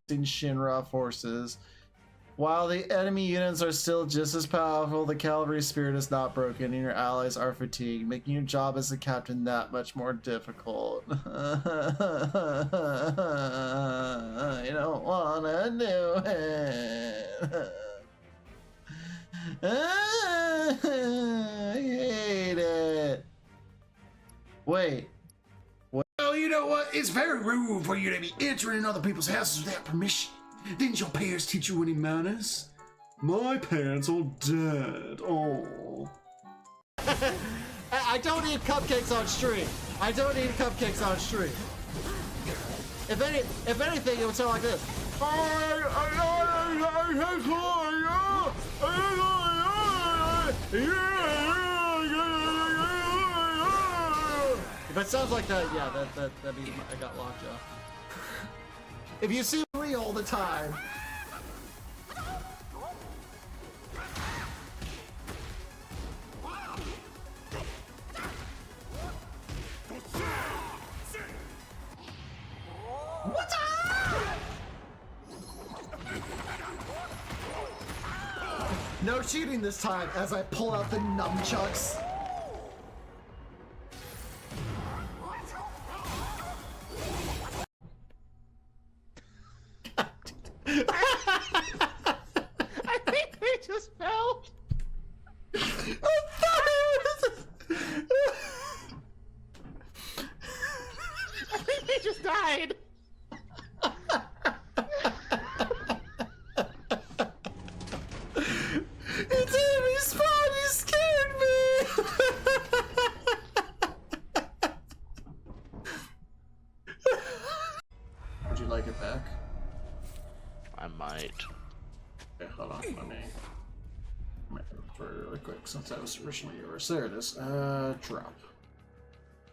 Shinra forces. While the enemy units are still just as powerful, the cavalry spirit is not broken and your allies are fatigued, making your job as a captain that much more difficult. I don't wanna do it. I hate it. Wait. Well, you know what? It's very rude for you to be entering other people's houses without permission. Didn't your parents teach you any manners? My parents are dead. Oh. I don't eat cupcakes on stream. I don't eat cupcakes on stream. If anything, it would sound like this. If it sounds like that, yeah, that means I got locked up. If you see me all the time. What's up? No cheating this time as I pull out the nunchucks. I think they just fell. I think they just died. It didn't respawn, you scared me! Would you like it back? I might. Okay, hold on, let me look for it really quick since that was originally yours. There it is. Drop.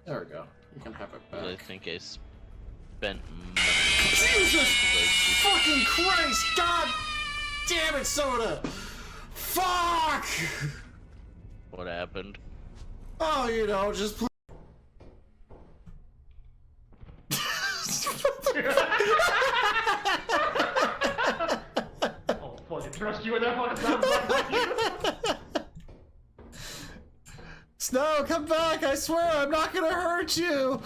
There we go. You can have it back. I think I spent money. Jesus fucking Christ! God damn it, Soda! Fuck! What happened? Oh, you know, just play. Oh, fucking trust you with that fucking sound like you. Snow, come back! I swear I'm not gonna hurt you!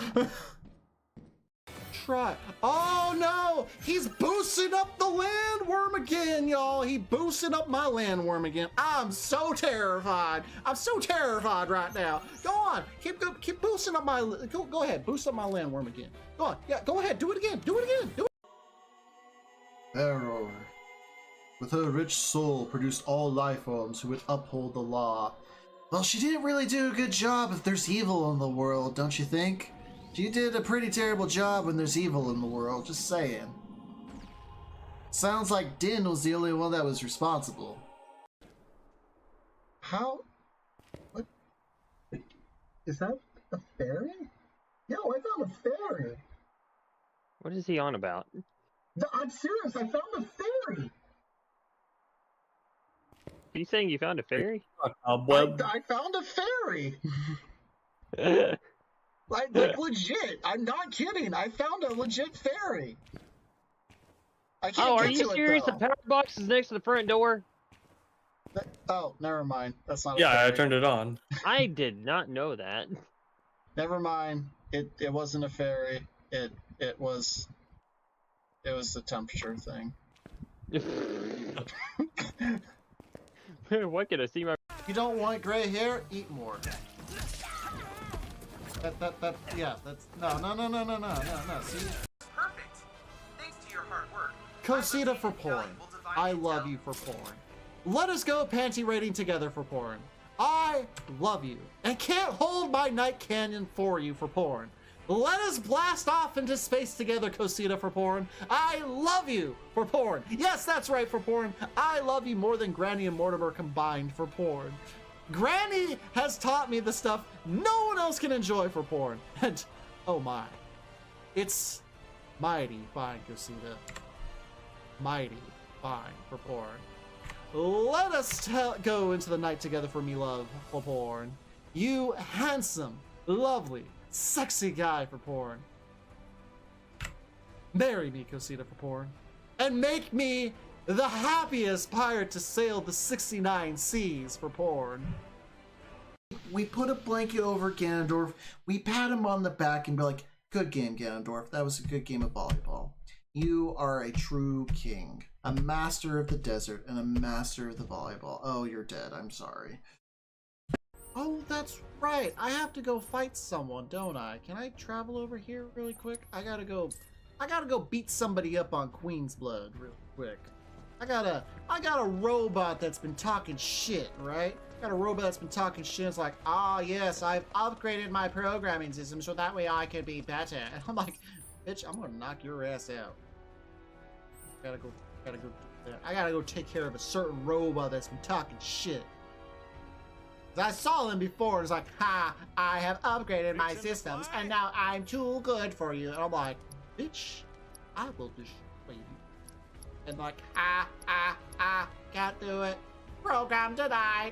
Try. Oh no! He's boosting up the landworm again, y'all! He boosting up my landworm again. I'm so terrified. I'm so terrified right now. Go on, keep boosting up my. Go ahead, boost up my landworm again. Go on, yeah, go ahead, do it again, do it again, do it. Error. With her rich soul, produced all life forms who would uphold the law. Well, she didn't really do a good job if there's evil in the world, don't you think? She did a pretty terrible job when there's evil in the world, just saying. Sounds like Din was the only one that was responsible. How? What? Is that a fairy? Yo, I found a fairy! What is he on about? No, I'm serious, I found a fairy! Are you saying you found a fairy? I found a fairy! Like legit, I'm not kidding. I found a legit fairy. I can't Oh, are get you to serious? it, The power box is next to the front door? Oh, never mind. That's not. Yeah, I turned it on. I did not know that. Never mind. It wasn't a fairy. It was the temperature thing. What can I see my? You don't want gray hair? Eat more. Yeah, that's no. See? Perfect. Thanks to your hard work. Cosita for porn. I love you for porn. Let us go panty rating together for porn. I love you and can't hold my night canyon for you for porn. Let us blast off into space together, Cosita for porn. I love you for porn. Yes, that's right for porn. I love you more than Granny and Mortimer combined for porn. Granny has taught me the stuff no one else can enjoy for porn. And, oh my. It's mighty fine, Cosita. Mighty fine for porn. Let us go into the night together for me, love, for porn. You handsome, lovely, sexy guy for porn. Marry me, Cosita, for porn. and make me the happiest pirate to sail the 69 seas for porn. We put a blanket over Ganondorf. We pat him on the back and be like, good game, Ganondorf. That was a good game of volleyball. You are a true king. A master of the desert and a master of the volleyball. Oh, you're dead. I'm sorry. Oh, that's right. I have to go fight someone, don't I? Can I travel over here really quick? I gotta go beat somebody up on Queen's Blood real quick. I got a robot that's been talking shit, right? Got a robot that's been talking shit. It's like, ah, yes, I've upgraded my programming system so that way I could be better. And I'm like, bitch, I'm gonna knock your ass out. I gotta go take care of a certain robot that's been talking shit. I saw them before, and it's like, ha, I have upgraded my systems, and now I'm too good for you. And I'm like, bitch, I will destroy you. And like, can't do it. Program denied.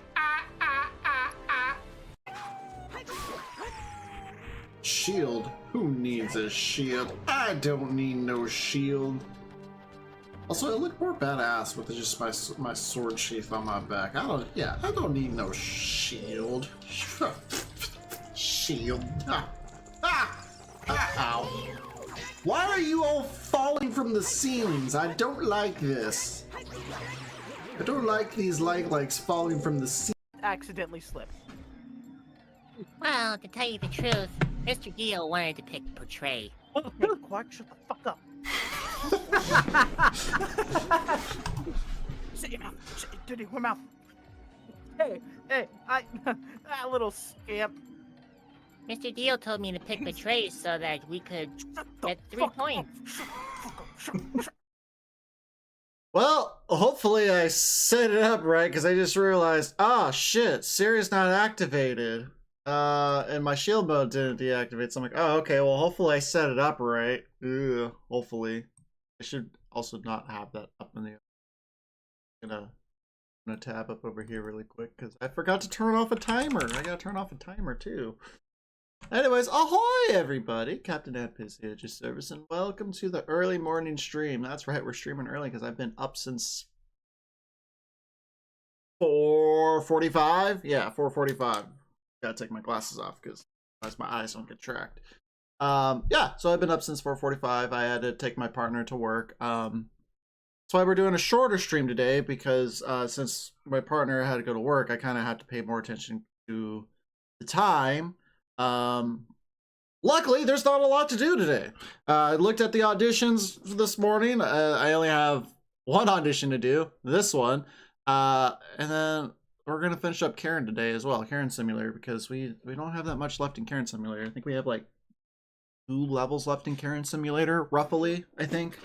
Shield? Who needs a shield? I don't need no shield. Also, I look more badass with just my sword sheath on my back. I don't need no shield. Shield. Ow. Why are you all falling from the ceilings? I don't like this. I don't like these likes falling from the ceiling. Accidentally slipped. Well, to tell you the truth, Mr. Dio wanted to pick Portray. Hey, Clark, shut the fuck up. Shut your mouth. Shut your dirty whore mouth. Hey, that little scamp. Mr. Dio told me to pick Portray so that we could get 3 points. Well, hopefully I set it up right, because I just realized, ah, shit, Siri's not activated. And my shield mode didn't deactivate, so I'm like, oh, okay, well, hopefully I set it up right. Ugh, hopefully. I should also not have that up in the... I'm gonna tab up over here really quick, because I forgot to turn off a timer. I gotta turn off a timer, too. Anyways, ahoy, everybody! Captain Adpiz here at your service, and welcome to the early morning stream. That's right, we're streaming early, because I've been up since 4:45? Yeah, 4:45. Gotta take my glasses off because my eyes don't get tracked. Yeah, so I've been up since 4:45. I had to take my partner to work. That's why we're doing a shorter stream today, because since my partner had to go to work, I kind of had to pay more attention to the time. Luckily, there's not a lot to do today. I looked at the auditions this morning. I only have one audition to do, this one, and then we're gonna finish up Karen today as well, Karen Simulator, because we don't have that much left in Karen Simulator. I think we have like 2 levels left in Karen Simulator, roughly, I think.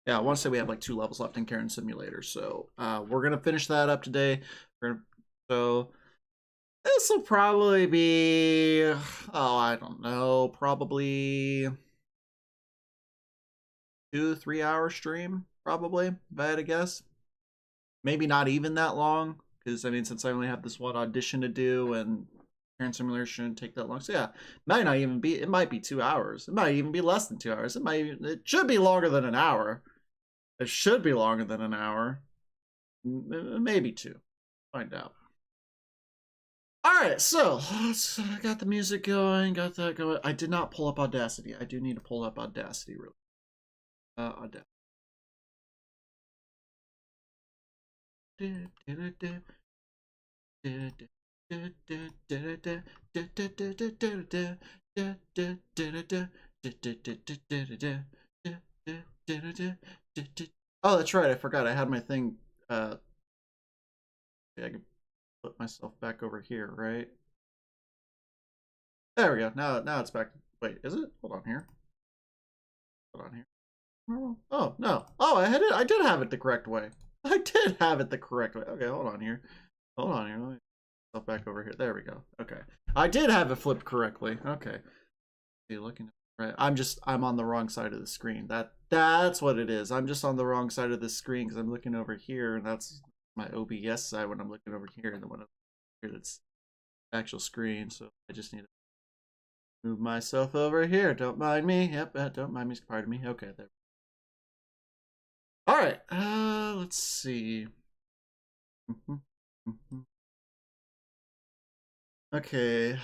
Yeah, I want to say we have like 2 levels left in Karen Simulator, so we're gonna finish that up today. So this will probably be, oh, I don't know, probably 2-3 hour stream, probably, if I had to guess. Maybe not even that long, because I mean, since I only have this one audition to do, and Karen Simulator shouldn't take that long. So yeah, might not even be, it might be 2 hours. It might even be less than 2 hours. It should be longer than an hour. It should be longer than an hour. Maybe 2. Find out. Alright, so I got the music going, got that going. I did not pull up Audacity. I do need to pull up Audacity really. Audacity. Oh, that's right. I forgot. I had my thing. I can put myself back over here, right? There we go. Now it's back. Wait, is it? Hold on here. Hold on here. Oh no. Oh, I did have it the correct way. I did have it the correct way. Okay, hold on here. Hold on here. Let me put myself back over here. There we go. Okay. I did have it flipped correctly. Okay. You looking right? I'm on the wrong side of the screen. That's what it is. I'm just on the wrong side of the screen because I'm looking over here, and that's my OBS side when I'm looking over here, and the one over here that's actual screen. So I just need to move myself over here. Don't mind me. Yep, don't mind me. Pardon me. Okay, there. All right, let's see. Okay,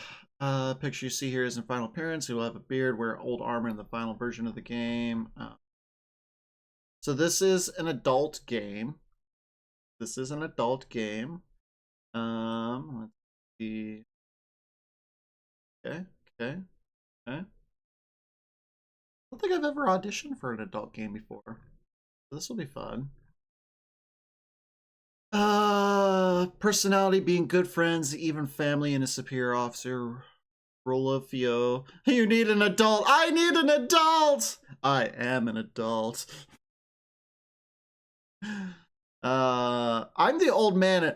picture you see here is in final appearance. He will have a beard, wear old armor in the final version of the game. So this is an adult game. This is an adult game. Let's see. Okay. I don't think I've ever auditioned for an adult game before. This will be fun. Personality, being good friends, even family, and a superior officer. Role of Fio. You need an adult. I need an adult. I am an adult. I'm the old man.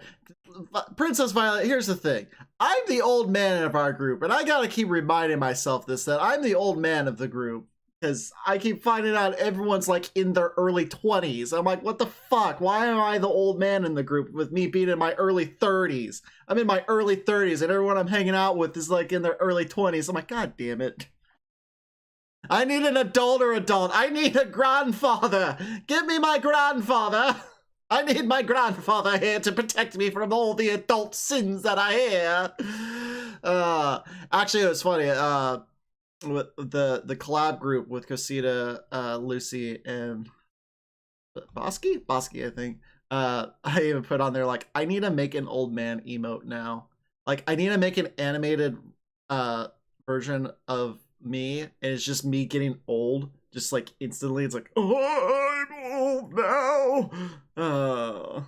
Princess Violet, here's the thing. I'm the old man of our group, and I gotta keep reminding myself that I'm the old man of the group. Because I keep finding out everyone's like in their early 20s. I'm like, what the fuck? Why am I the old man in the group with me being in my early 30s? I'm in my early 30s and everyone I'm hanging out with is like in their early 20s. I'm like, God damn it. I need an adult. I need a grandfather. Give me my grandfather. I need my grandfather here to protect me from all the adult sins that I hear. Actually, it was funny. With the collab group with Cosita, Lucy, and Bosky, I think. I even put on there like, I need to make an old man emote now. Like, I need to make an animated version of me, and it's just me getting old, just like instantly. It's like, oh, I'm old now.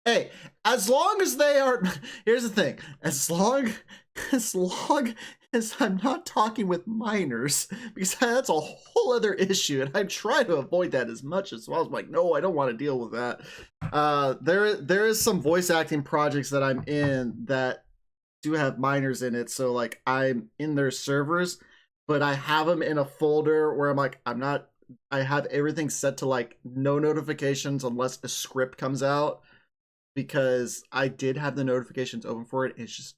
Hey, as long as they are, here's the thing, as long as I'm not talking with minors, because that's a whole other issue, and I try to avoid that as much as well. I'm like, no, I don't want to deal with that. There is some voice acting projects that I'm in that do have minors in it, so like I'm in their servers, but I have them in a folder where I'm like, I have everything set to like no notifications unless a script comes out. Because I did have the notifications open for it. It's just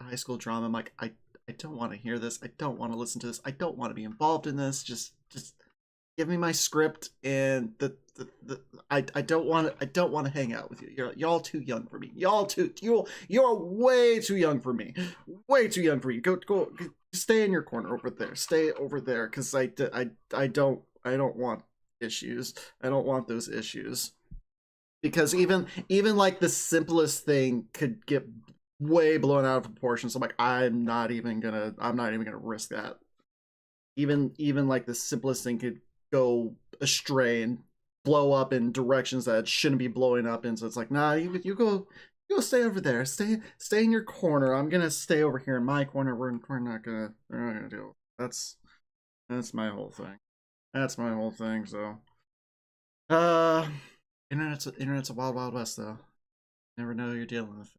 high school drama. I'm like, I don't want to hear this. I don't want to listen to this. I don't want to be involved in this. Just give me my script, and I don't want to hang out with you. Y'all too young for me. You're way too young for me. Way too young for you. Go stay in your corner over there. Stay over there, because I don't want issues. I don't want those issues. Because even like the simplest thing could get way blown out of proportion. So I'm like, I'm not even gonna risk that. Even like the simplest thing could go astray and blow up in directions that it shouldn't be blowing up in. So it's like, nah, you go stay over there. Stay in your corner. I'm gonna stay over here in my corner. We're not gonna do it. That's my whole thing. That's my whole thing. So, Internet's a wild, wild west, though. Never know who you're dealing with.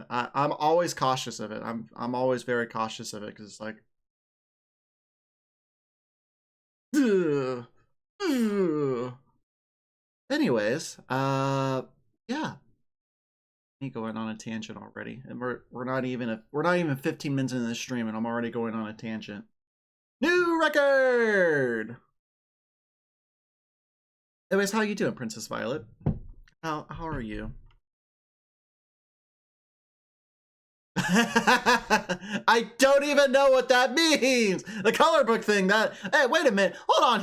I'm always cautious of it. I'm always very cautious of it, because it's like, anyways, yeah. Me going on a tangent already, and we're not even 15 minutes into the stream, and I'm already going on a tangent. New record. Anyways, how you doing, Princess Violet? How are you? I don't even know what that means. The color book thing. Hey, wait a minute. Hold on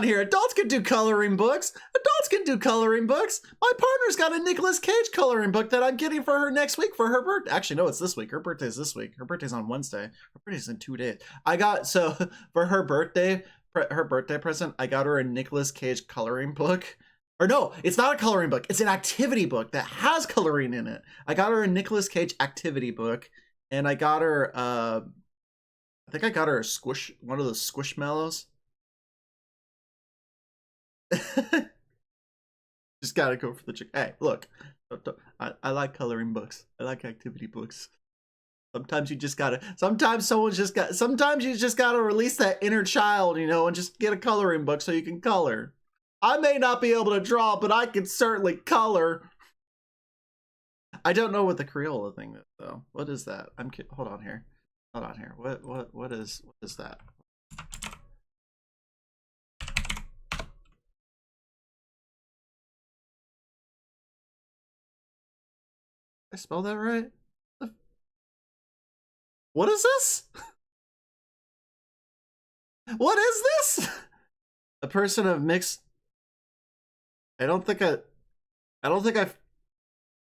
here. Adults can do coloring books. My partner's got a Nicolas Cage coloring book that I'm getting for her next week for her birthday. Actually, no, it's this week. Her birthday's this week. Her birthday's on Wednesday. Her birthday's in 2 days. So for her birthday present, I got her a Nicolas Cage coloring book. Or no, it's not a coloring book. It's an activity book that has coloring in it. I got her a Nicolas Cage activity book, and I got her, I think I got her one of those Squishmallows. Just gotta go for the chick. Hey, look, I like coloring books. I like activity books. Sometimes you just gotta, sometimes you just gotta release that inner child, and just get a coloring book so you can color. I may not be able to draw, but I can certainly color. I don't know what the Crayola thing is, though. What is that? Hold on here. What is that? spell that right? What is this? What is this? A person of mixed. I don't think I've.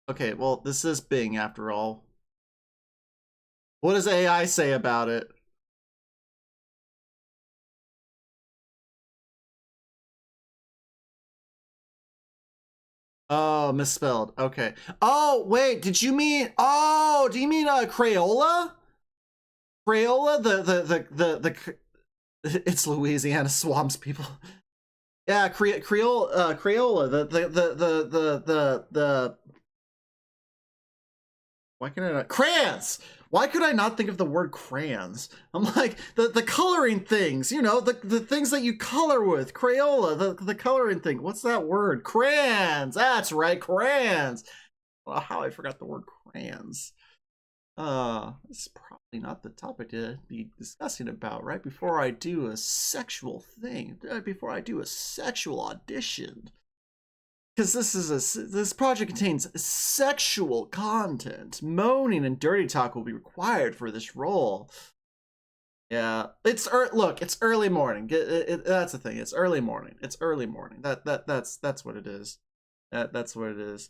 Okay, well, this is Bing after all. What does AI say about it? Oh, misspelled. Okay. Oh, wait, did you mean, oh, do you mean Crayola? Crayola, the it's Louisiana swamps people. Yeah, Crayola, the why can I not, crayons! Why could I not think of the word crayons? I'm like, the coloring things, you know, the things that you color with. Crayola, the coloring thing. What's that word? Crayons! That's right, crayons! Well, how I forgot the word crayons. This is probably not the topic to be discussing about right before I do a sexual thing, before I do a sexual audition. Because this project contains sexual content. Moaning and dirty talk will be required for this role. Yeah, look, it's early morning. That's the thing. It's early morning. It's early morning. That's what it is. That's what it is.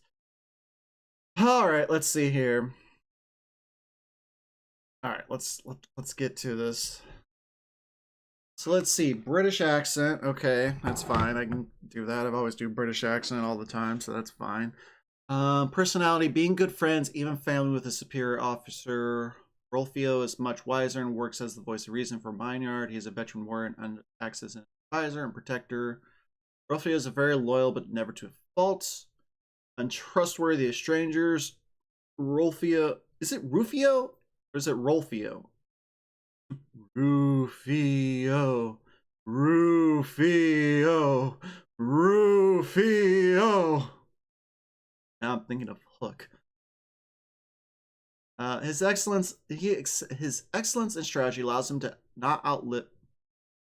All right, let's see here. All right, let's get to this. So let's see, British accent. Okay, that's fine. I can do that. I've always do British accent all the time, so that's fine. Personality, being good friends, even family with a superior officer. Rolfio is much wiser and works as the voice of reason for Mineyard. He is a veteran warrior and acts as an advisor and protector. Rolfio is a very loyal but never to a fault. Untrustworthy of strangers. Rolfio, is it Rufio or is it Rolfio? Rufio, Rufio, Rufio. Now I'm thinking of Hook. His excellence in strategy allows him to not outlive.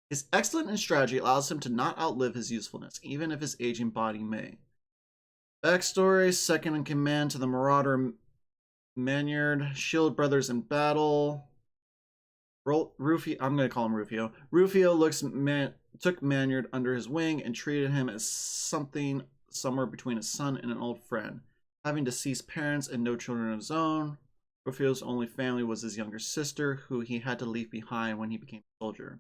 His excellent in strategy allows him to not outlive his usefulness, even if his aging body may. Backstory: second in command to the Marauder Maynard, shield brothers in battle. Rufio, I'm going to call him Rufio. Rufio took Maynard under his wing and treated him as something somewhere between a son and an old friend. Having deceased parents and no children of his own, Rufio's only family was his younger sister, who he had to leave behind when he became a soldier.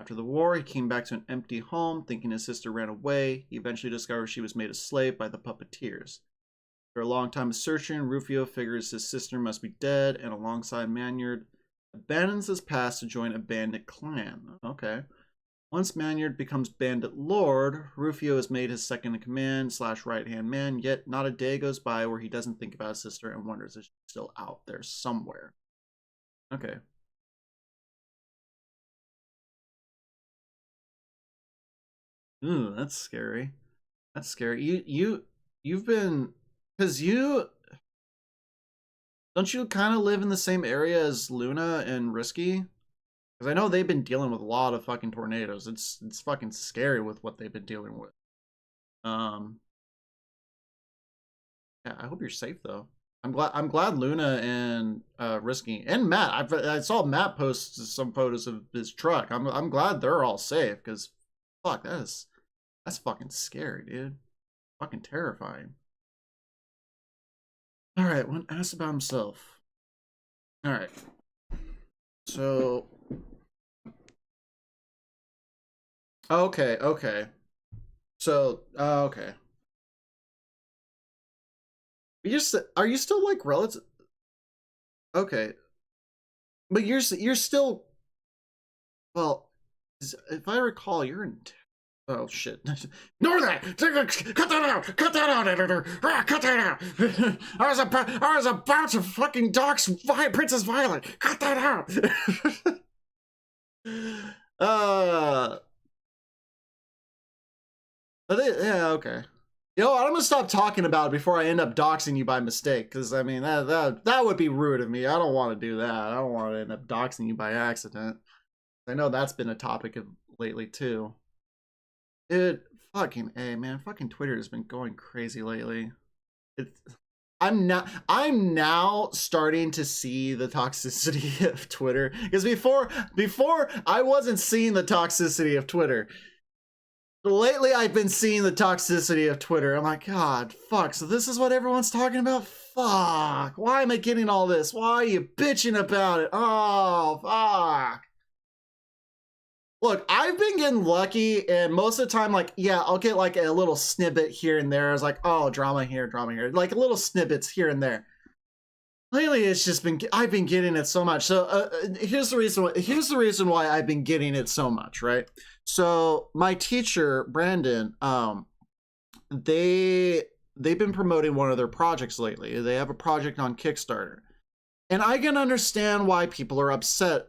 After the war, he came back to an empty home, thinking his sister ran away. He eventually discovered she was made a slave by the puppeteers. After a long time of searching, Rufio figures his sister must be dead, and alongside Maynard, abandons his past to join a bandit clan. Okay. Once Maynard becomes bandit lord, Rufio is made his second in command / right-hand man, yet not a day goes by where he doesn't think about his sister and wonders if she's still out there somewhere. Okay. Ooh, that's scary. That's scary. You've been, because don't you kind of live in the same area as Luna and Risky? Because I know they've been dealing with a lot of fucking tornadoes. It's fucking scary with what they've been dealing with. Yeah, I hope you're safe though. I'm glad Luna and Risky and Matt. I saw Matt post some photos of his truck. I'm glad they're all safe, because fuck, that's fucking scary, dude. Fucking terrifying. All right, when asked about himself. All right. So, okay. So, okay. Are you still like relative? Okay, but you're still. Well, if I recall, you're in. Oh shit! Ignore that! Cut that out! Cut that out, editor! Cut that out! I was about to fucking dox Princess Violet. Cut that out! Yeah, okay. You know what? I'm gonna stop talking about it before I end up doxing you by mistake, because I mean that would be rude of me. I don't want to do that. I don't want to end up doxing you by accident. I know that's been a topic of lately too. Dude, fucking A, man. Fucking Twitter has been going crazy lately. I'm now starting to see the toxicity of Twitter, because before I wasn't seeing the toxicity of Twitter. Lately, I've been seeing the toxicity of Twitter. I'm like, God, fuck. So this is what everyone's talking about? Fuck. Why am I getting all this? Why are you bitching about it? Oh, fuck. Look, I've been getting lucky, and most of the time, like, yeah, I'll get like a little snippet here and there. It's like, oh, drama here, like little snippets here and there. Lately, it's just been I've been getting it so much. So here's the reason why I've been getting it so much, right? So my teacher, Brandon, they've been promoting one of their projects lately. They have a project on Kickstarter, and I can understand why people are upset.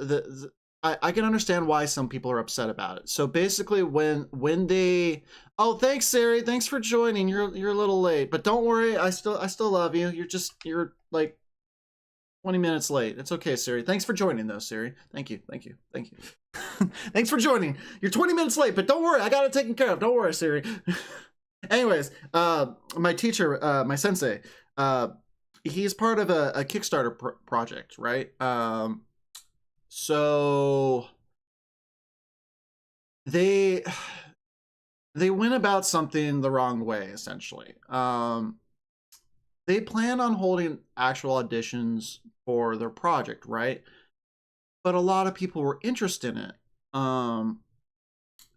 I can understand why some people are upset about it. So basically, when they, oh, thanks, Sari, thanks for joining. You're a little late, but don't worry, I still love you. You're like 20 minutes late. It's okay, Siri. Thanks for joining, though, Siri. Thank you. Thanks for joining. You're 20 minutes late, but don't worry. I got it taken care of. Don't worry, Siri. Anyways, my teacher, my sensei, he's part of a Kickstarter project, right? So they went about something the wrong way, essentially. They plan on holding actual auditions for their project, right? But a lot of people were interested in it.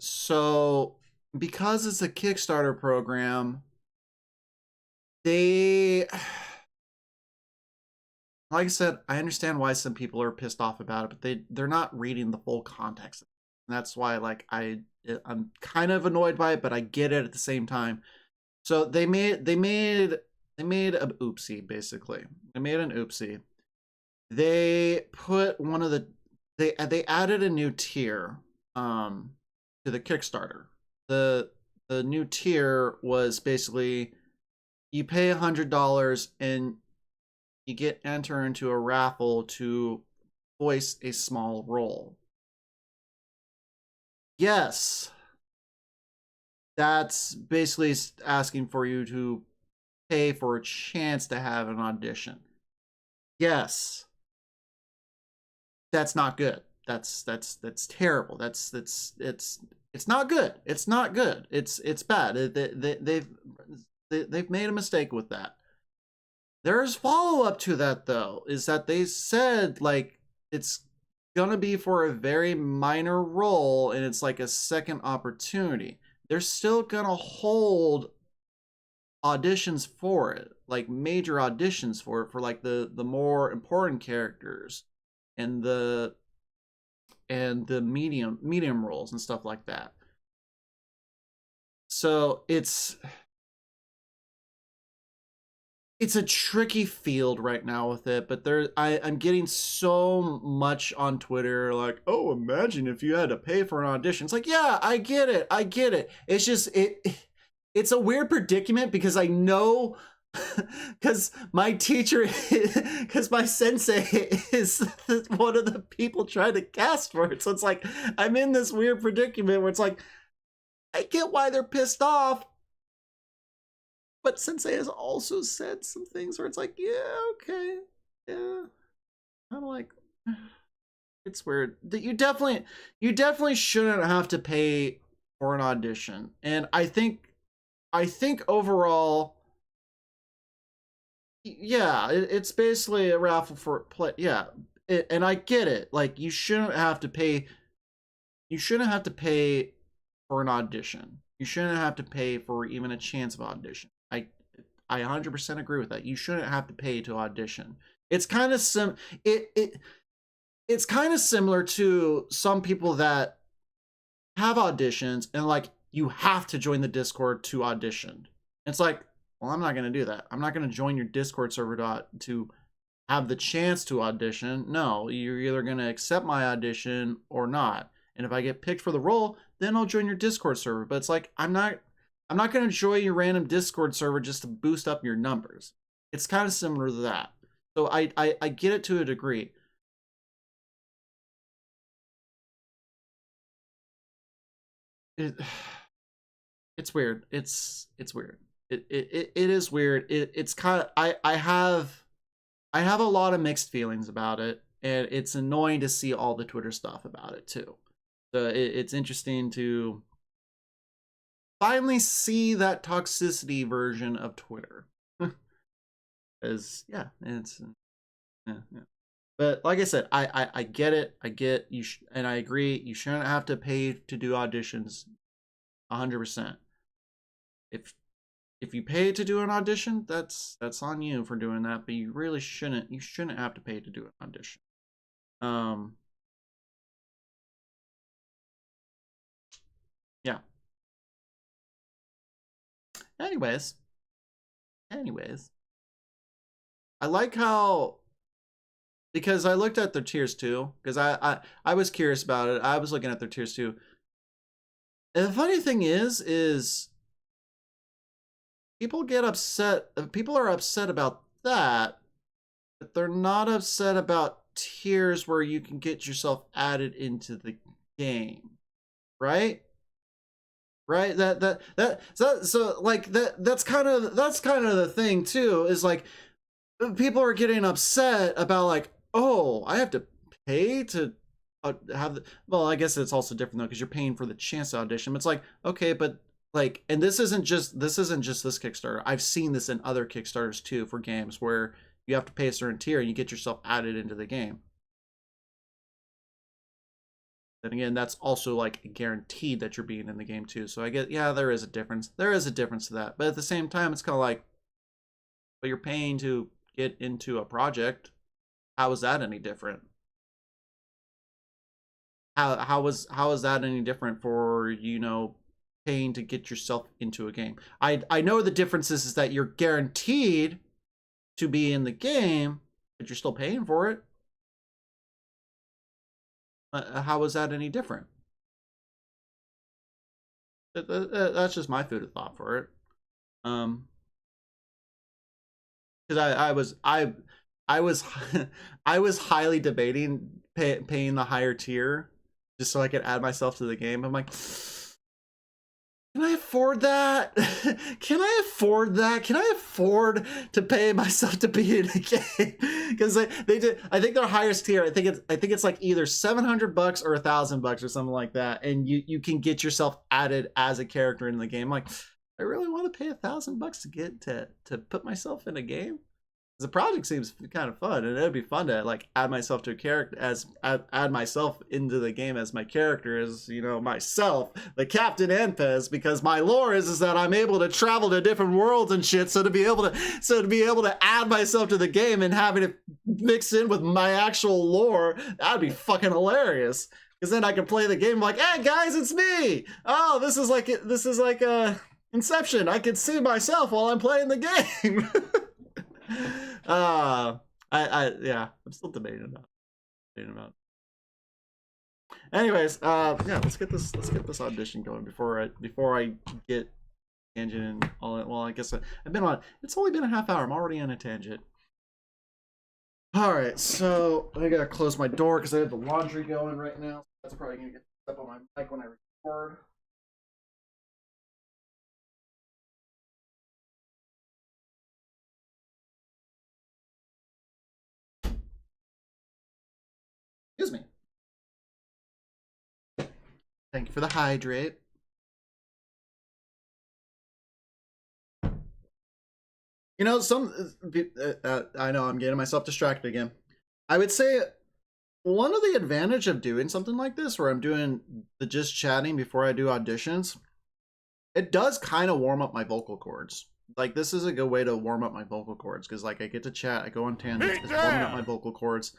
So because it's a Kickstarter program, like I said, I understand why some people are pissed off about it, but they're not reading the full context. And that's why, like, I'm kind of annoyed by it, but I get it at the same time. So they made an oopsie, basically. They made an oopsie. They put they added a new tier to the Kickstarter. The new tier was basically you pay $100 and you get entered into a raffle to voice a small role. Yes. That's basically asking for you to pay for a chance to have an audition. Yes. That's not good. That's terrible. It's not good. It's not good. It's bad. They've made a mistake with that. There's follow-up to that, though, is that they said, like, it's gonna be for a very minor role and it's like a second opportunity. They're still gonna hold auditions for it, like major auditions for it, for like the more important characters and the medium roles and stuff like that. So it's a tricky field right now with it, but I'm getting so much on Twitter like, oh, imagine if you had to pay for an audition. It's like, yeah, I get it. It's just it's a weird predicament because I know because my teacher, because my sensei is one of the people trying to cast for it. So it's like I'm in this weird predicament where it's like I get why they're pissed off, but Sensei has also said some things where it's like, yeah, okay, yeah. I'm like, it's weird. That you definitely shouldn't have to pay for an audition. And I think overall, yeah, it's basically a raffle for play. Yeah, and I get it. Like you shouldn't have to pay. You shouldn't have to pay for an audition. You shouldn't have to pay for even a chance of audition. I 100% agree with that. You shouldn't have to pay to audition. It's kind of it's kind of similar to some people that have auditions and like you have to join the Discord to audition. It's like, well, I'm not going to do that. I'm not going to join your Discord server to have the chance to audition. No, you're either going to accept my audition or not. And if I get picked for the role, then I'll join your Discord server. But it's like, I'm not going to join your random Discord server just to boost up your numbers. It's kind of similar to that. So I get it to a degree. It's weird. It's weird. It is weird. It's kind of I have a lot of mixed feelings about it, and it's annoying to see all the Twitter stuff about it too. So it's interesting to finally see that toxicity version of Twitter. As yeah, it's yeah. But like I said, I get it. I get you, and I agree. You shouldn't have to pay to do auditions, 100%. If you pay to do an audition, that's on you for doing that. But you really shouldn't. You shouldn't have to pay to do an audition. Yeah. Anyways, I like how, because I looked at their tiers too, because I was curious about it. I was looking at their tiers too. And the funny thing is people get upset. People are upset about that, but they're not upset about tiers where you can get yourself added into the game, right? Right? So like that's kind of the thing too. Is like people are getting upset about like, oh, I have to pay to have the, well, I guess it's also different though because you're paying for the chance to audition. But it's like, okay, but like, and this isn't just this Kickstarter. I've seen this in other Kickstarters too for games where you have to pay a certain tier and you get yourself added into the game. Then again, that's also like guaranteed that you're being in the game too. So I get, yeah, there is a difference. There is a difference to that. But at the same time, it's kind of like, but you're paying to get into a project. How is that any different? How is that any different for, you know, paying to get yourself into a game? I know the difference is that you're guaranteed to be in the game, but you're still paying for it. How is that any different? That's just my food of thought for it. Because I was I was highly debating paying the higher tier just so I could add myself to the game. I'm like, can I afford that? Can I afford that? Can I afford to pay myself to be in a game? Because they did. I think their highest tier. I think it's like either $700 or $1,000 or something like that, and you can get yourself added as a character in the game. I'm like, I really want to pay $1,000 to get to put myself in a game. The project seems kind of fun, and it'd be fun to like add myself to a character add myself into the game as my character, as you know, myself, the Captain Anpez, because my lore is that I'm able to travel to different worlds and shit. So to be able to add myself to the game and having it mix in with my actual lore, that'd be fucking hilarious. Because then I can play the game like, hey guys, it's me. Oh, this is like Inception. I can see myself while I'm playing the game. Yeah, I'm still debating about it. Anyways, yeah, let's get this audition going before I get tangent and all that. Well, I guess I've been on. It's only been a half hour. I'm already on a tangent. All right, so I gotta close my door because I have the laundry going right now. That's probably gonna get up on my mic when I record. Excuse me. Thank you for the hydrate. You know, I know I'm getting myself distracted again. I would say one of the advantage of doing something like this, where I'm doing the just chatting before I do auditions, it does kind of warm up my vocal cords. Like, this is a good way to warm up my vocal cords, because like I get to chat, I go on tangents, it's warming up my vocal cords.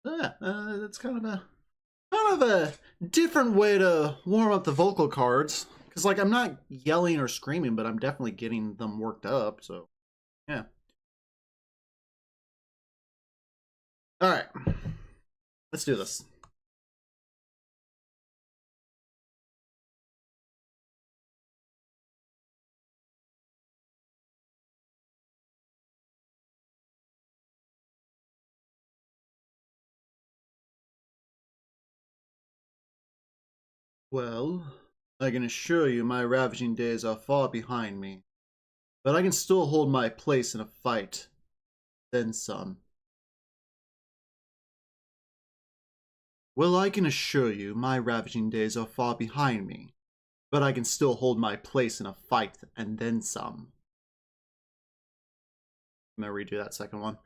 Yeah, it's kind of a different way to warm up the vocal cords, because like I'm not yelling or screaming, but I'm definitely getting them worked up. So yeah. All right, let's do this. Well, I can assure you my ravaging days are far behind me. but I can still hold my place in a fight. Then some. Well, I can assure you, my ravaging days are far behind me, but I can still hold my place in a fight, and then some. I'm gonna redo that second one.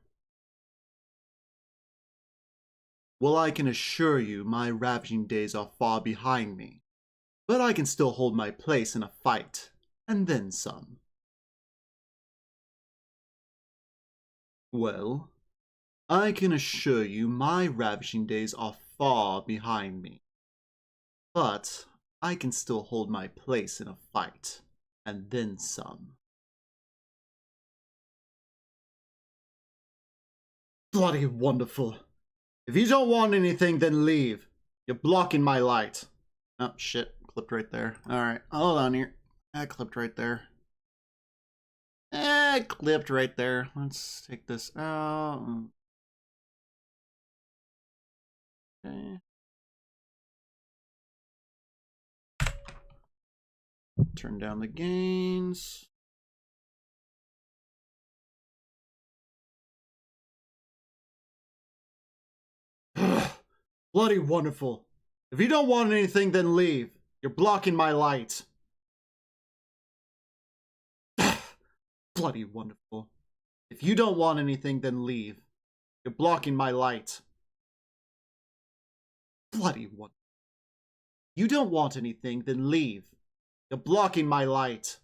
Well, I can assure you, my ravaging days are far behind me, but I can still hold my place in a fight, and then some. Well, I can assure you, my ravaging days are far behind me, but I can still hold my place in a fight, and then some. Bloody wonderful. If you don't want anything, then leave. You're blocking my light. Oh, shit. Clipped right there. Alright, hold on here. I clipped right there. Clipped right there. Let's take this out. Okay. Turn down the gains. Bloody wonderful. If you don't want anything, then leave. You're blocking my light. Bloody wonderful. If you don't want anything, then leave. You're blocking my light. Bloody wonderful. You don't want anything, then leave. You're blocking my light.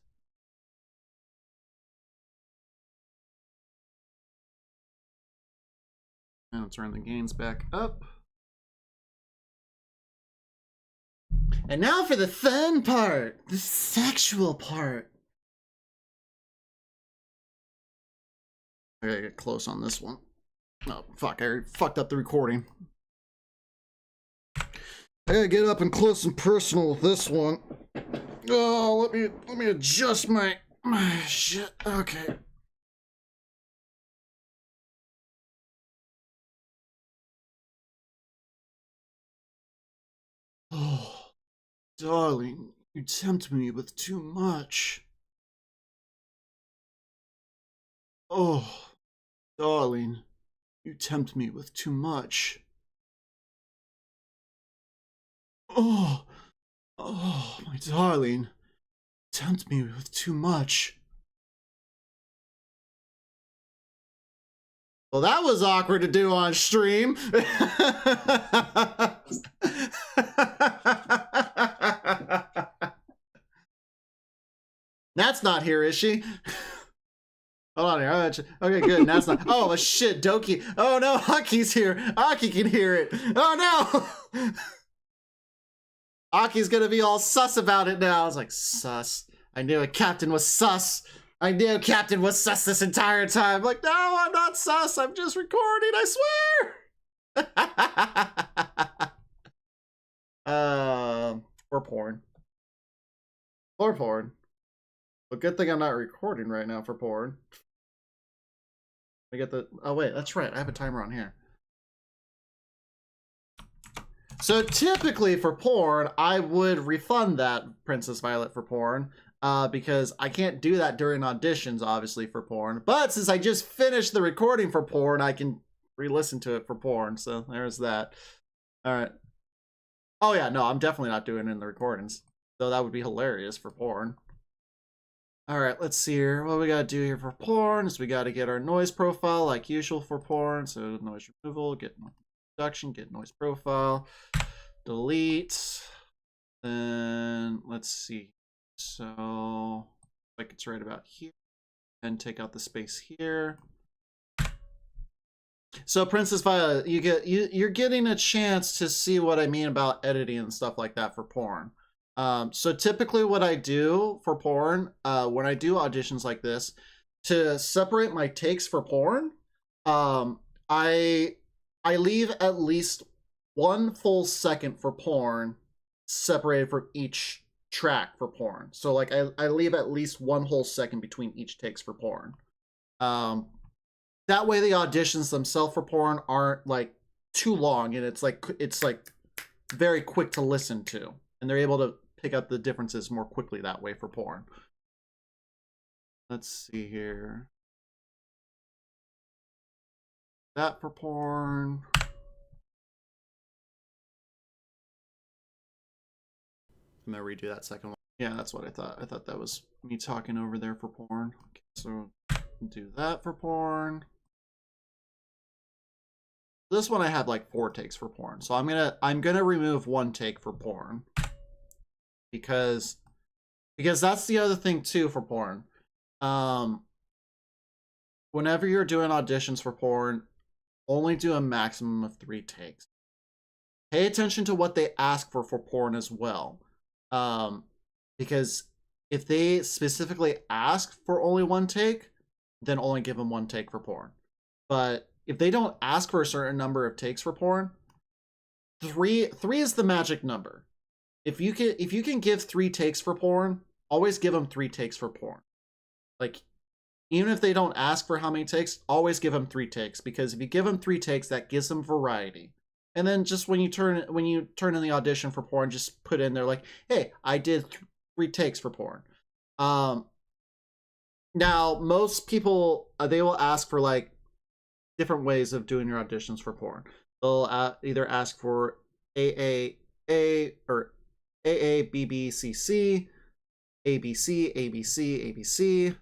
Now turn the gains back up. And now for the fun part, the sexual part. I gotta get close on this one. Oh, fuck, I already fucked up the recording. I gotta get up and close and personal with this one. Oh, let me adjust my shit. Okay. Oh, darling, you tempt me with too much. Oh, darling, you tempt me with too much. Oh, my darling, tempt me with too much. Well, that was awkward to do on stream. That's not here, is she? Hold on here. Okay, good. That's not. Oh, shit, Doki. Oh no, Aki's here. Aki can hear it. Oh no. Aki's gonna be all sus about it now. I was like, sus. I knew a captain was sus. I knew Captain was sus this entire time. Like, no, I'm not sus. I'm just recording, I swear. Or porn. Or porn. But good thing I'm not recording right now for porn. I get the. Oh, wait, that's right. I have a timer on here. So typically for porn, I would refund that Princess Violet for porn. Because I can't do that during auditions, obviously, for porn. But since I just finished the recording for porn, I can re-listen to it for porn. So there's that. All right. Oh, yeah, no, I'm definitely not doing it in the recordings. Though that would be hilarious for porn. All right, let's see here. What we got to do here for porn is we got to get our noise profile like usual for porn. So noise removal, get reduction, get noise profile, delete. Then let's see. So, like it's right about here, and take out the space here. So, Princess Violet, you're getting a chance to see what I mean about editing and stuff like that for porn. So typically, what I do for porn, when I do auditions like this, to separate my takes for porn, I leave at least 1 full second for porn separated from each track for porn. So like I leave at least 1 whole second between each takes for porn. That way the auditions themselves for porn aren't like too long, and it's like very quick to listen to, and they're able to pick up the differences more quickly that way for porn. Let's see here. That for porn. I'm gonna redo that second one. Yeah, that's what I thought. I thought that was me talking over there for porn. Okay, so do that for porn. This one I had like 4 takes for porn. So I'm gonna remove 1 take for porn. Because that's the other thing too for porn. Whenever you're doing auditions for porn, only do a maximum of 3 takes. Pay attention to what they ask for porn as well. Because if they specifically ask for only 1 take, then only give them 1 take for porn. But if they don't ask for a certain number of takes for porn, 3 is the magic number. If you can give 3 takes for porn, always give them 3 takes for porn. Like, even if they don't ask for how many takes, always give them 3 takes, because if you give them 3 takes, that gives them variety. And then just when you turn in the audition for porn, just put in there like, hey, I did 3 takes for porn. Now most people they will ask for like different ways of doing your auditions for porn. They'll either ask for AAA or AABBCC, ABC, ABC, ABC.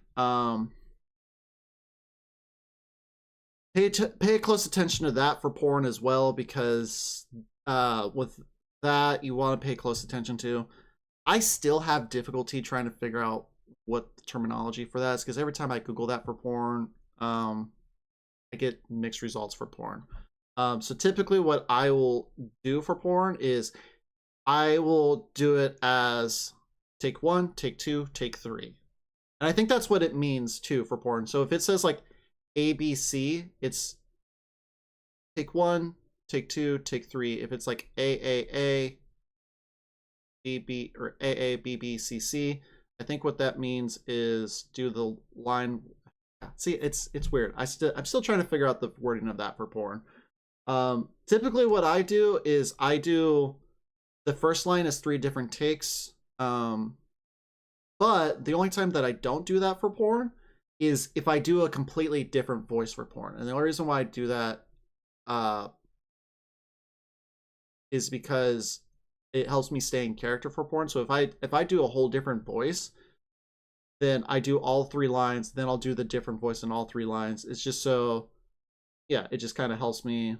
Pay close attention to that for porn as well, because with that you want to pay close attention to. I still have difficulty trying to figure out what the terminology for that is, because every time I Google that for porn, I get mixed results for porn. So typically what I will do for porn is I will do it as take 1, take 2, take 3. And I think that's what it means too for porn. So if it says like ABC, it's take 1, take 2, take 3. If it's like AAA, BB, or AABBCC, I think what that means is do the line. See, it's weird. I'm still trying to figure out the wording of that for porn. Typically what I do is I do the first line is 3 different takes. But the only time that I don't do that for porn is if I do a completely different voice for porn. And the only reason why I do that is because it helps me stay in character for porn. So if I do a whole different voice, then I do all 3 lines, then I'll do the different voice in all 3 lines. It's just so, yeah, it just kind of helps me.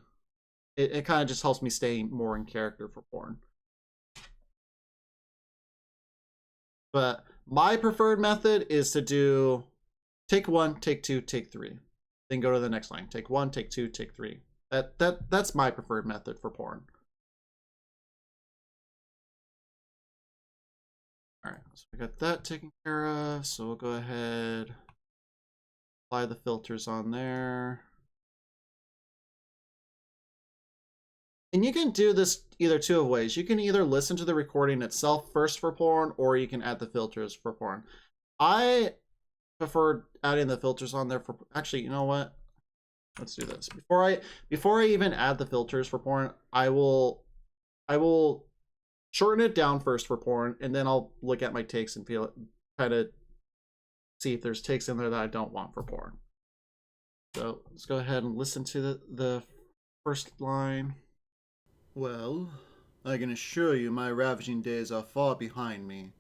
It kind of just helps me stay more in character for porn. But my preferred method is to do take 1, take 2, take 3. Then go to the next line. Take 1, take 2, take 3. That's my preferred method for porn. All right, so we got that taken care of. So we'll go ahead, apply the filters on there. And you can do this either 2 ways. You can either listen to the recording itself first for porn, or you can add the filters for porn. I prefer adding the filters on there for, actually, you know what? Let's do this. Before I even add the filters for porn, I will shorten it down first for porn, and then I'll look at my takes and try to see if there's takes in there that I don't want for porn. So let's go ahead and listen to the first line. Well, I can assure you my ravaging days are far behind me,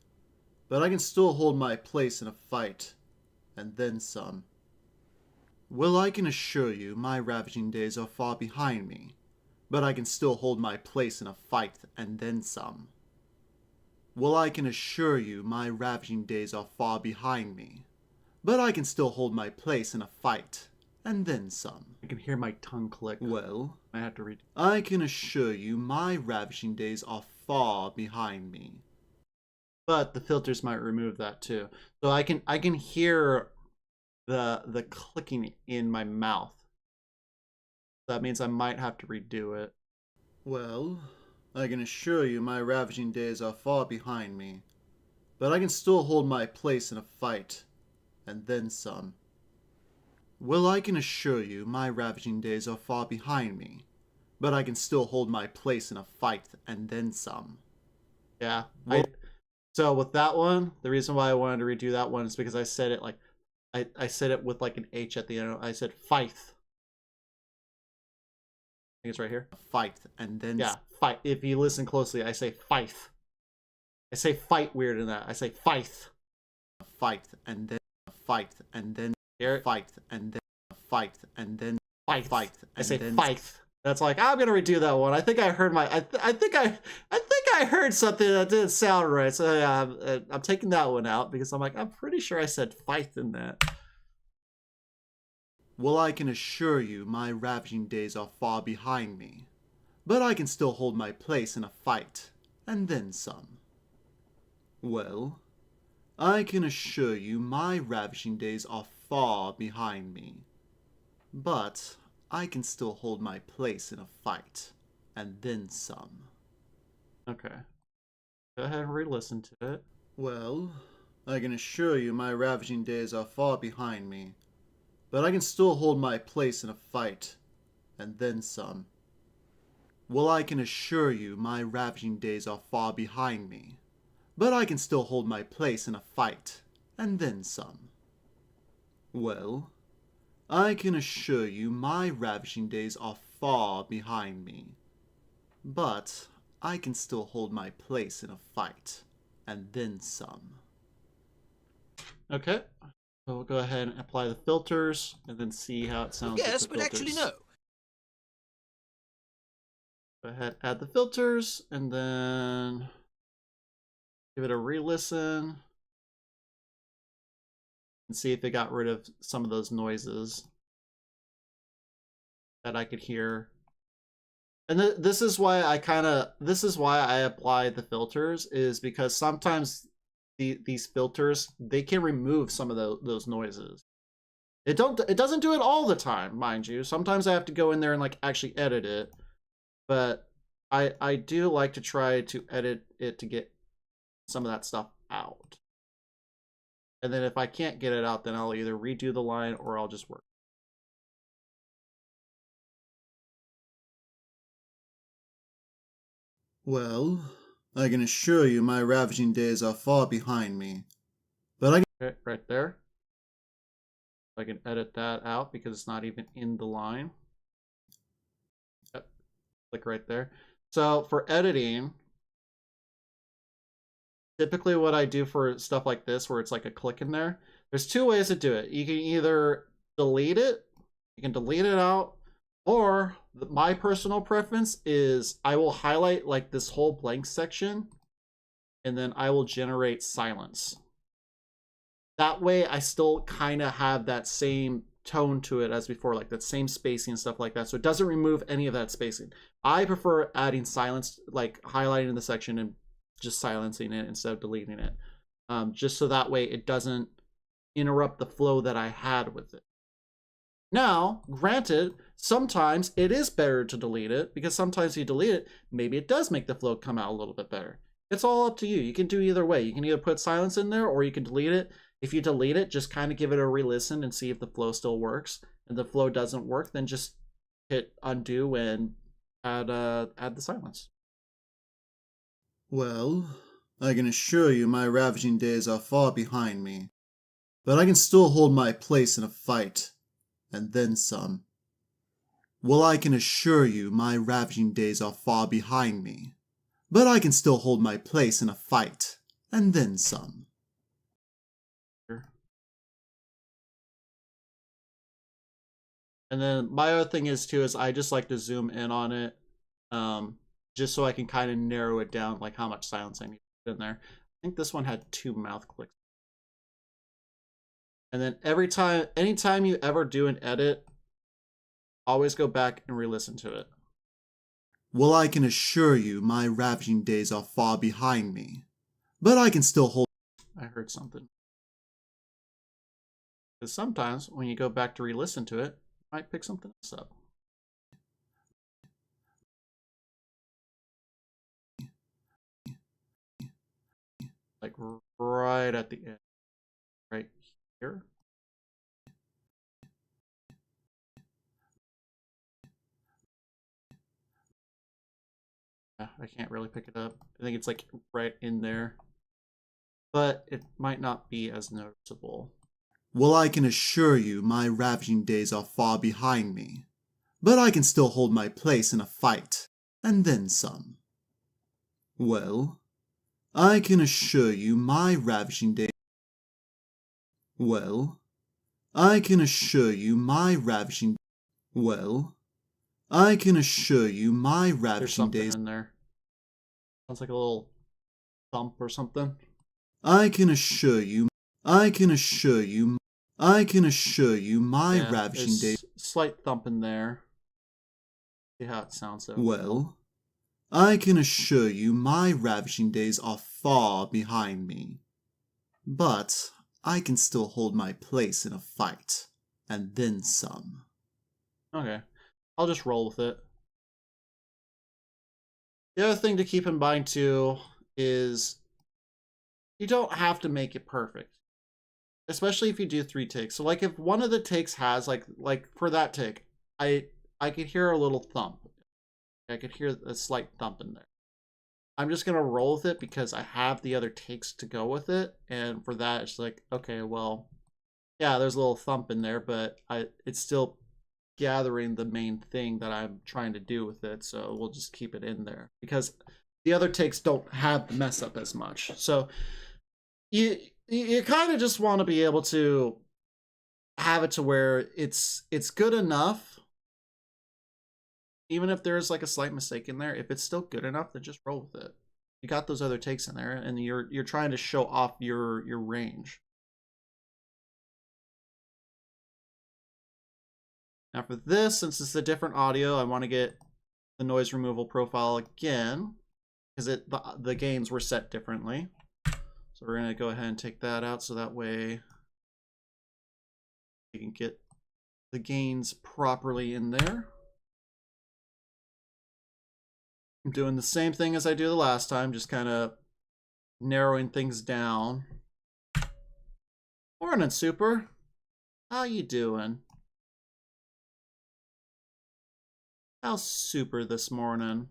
but I can still hold my place in a fight, and then some. Well, I can assure you my ravaging days are far behind me, but I can still hold my place in a fight, and then some. Well, I can assure you my ravaging days are far behind me, but I can still hold my place in a fight, and then some. I can hear my tongue click. Well, I have to read. I can assure you my ravaging days are far behind me. But the filters might remove that too. So I can hear the clicking in my mouth. That means I might have to redo it. Well, I can assure you my ravaging days are far behind me, but I can still hold my place in a fight, and then some. Well, I can assure you my ravaging days are far behind me, but I can still hold my place in a fight, and then some. Yeah. So with that one, the reason why I wanted to redo that one is because I said it like I said it with like an H at the end. I said Fight. I think it's right here. Fight, and then yeah, fight. If you listen closely, I say fight. I say fight weird in that. I say fight. Fight, and then fight, and then fight, and then fight, and then fight. I say fight. That's like, I'm gonna redo that one. I think I heard I think I heard something that didn't sound right. So yeah, I'm taking that one out because I'm like, I'm pretty sure I said fight in that. Well, I can assure you my ravaging days are far behind me, but I can still hold my place in a fight, and then some. Well, I can assure you my ravaging days are far behind me, but I can still hold my place in a fight, and then some. Okay. Go ahead and re-listen to it. Well, I can assure you my ravaging days are far behind me, but I can still hold my place in a fight, and then some. Well, I can assure you my ravaging days are far behind me, but I can still hold my place in a fight, and then some. Well, I can assure you my ravaging days are far behind me, but I can still hold my place in a fight, and then some. Okay. So we'll go ahead and apply the filters and then see how it sounds. Yes, with the but actually filters. no. Go ahead, add the filters, and then give it a re-listen and see if it got rid of some of those noises that I could hear. And this is why I apply the filters, is because sometimes these filters, they can remove some of those noises. It doesn't do it all the time, mind you. Sometimes I have to go in there and like actually edit it, but I do like to try to edit it to get some of that stuff out. And then if I can't get it out, then I'll either redo the line or I'll just work. Well, I can assure you my ravaging days are far behind me, but I can... Okay, right there. I can edit that out because it's not even in the line. Yep. Click right there. So for editing, typically what I do for stuff like this, where it's like a click in there, there's two ways to do it. You can either delete it, you can delete it out, or my personal preference is I will highlight like this whole blank section, and then I will generate silence. That way I still kind of have that same tone to it as before, like that same spacing and stuff like that. So it doesn't remove any of that spacing. I prefer adding silence, like highlighting the section and just silencing it instead of deleting it. Just so that way it doesn't interrupt the flow that I had with it. Now, granted, sometimes it is better to delete it, because sometimes you delete it, maybe it does make the flow come out a little bit better. It's all up to you. You can do either way. You can either put silence in there or you can delete it. If you delete it, just kind of give it a re-listen and see if the flow still works. And the flow doesn't work, then just hit undo and add the silence. Well, I can assure you my ravaging days are far behind me, but I can still hold my place in a fight, and then some. Well, I can assure you my ravaging days are far behind me, but I can still hold my place in a fight, and then some. And then my other thing is too, is I just like to zoom in on it, just so I can kind of narrow it down, like how much silence I need to put in there. I think this one had 2 mouth clicks. And then anytime you ever do an edit, always go back and re-listen to it. Well, I can assure you my ravaging days are far behind me, but I can still hold... I heard something. Because sometimes when you go back to re-listen to it, you might pick something else up. Like right at the end. Right here. I can't really pick it up. I think it's like right in there. But it might not be as noticeable. Well, I can assure you my ravaging days are far behind me, but I can still hold my place in a fight, and then some. Well, I can assure you my ravaging days... Well, I can assure you my ravaging... Well, I can assure you my There's ravaging something days... in there. Sounds like a little thump or something. I can assure you... I can assure you... I can assure you my Yeah, ravaging there's days... slight thump in there. See how it sounds though. Well, I can assure you my ravaging days are far behind me. But I can still hold my place in a fight, and then some. Okay. I'll just roll with it. The other thing to keep in mind too is you don't have to make it perfect. Especially if you do 3 takes. So like if one of the takes has like for that take, I could hear a little thump. I could hear a slight thump in there. I'm just gonna roll with it because I have the other takes to go with it, and for that it's like, okay, well, yeah, there's a little thump in there, but it's still gathering the main thing that I'm trying to do with it, so we'll just keep it in there because the other takes don't have the mess up as much. So you kind of just want to be able to have it to where it's good enough. Even if there's like a slight mistake in there, if it's still good enough, then just roll with it. You got those other takes in there, and you're trying to show off your range. Now for this, since it's a different audio, I want to get the noise removal profile again because the gains were set differently. So we're gonna go ahead and take that out so that way you can get the gains properly in there. I'm doing the same thing as I do the last time, just kind of narrowing things down. Morning, Super. How you doing? How's Super this morning?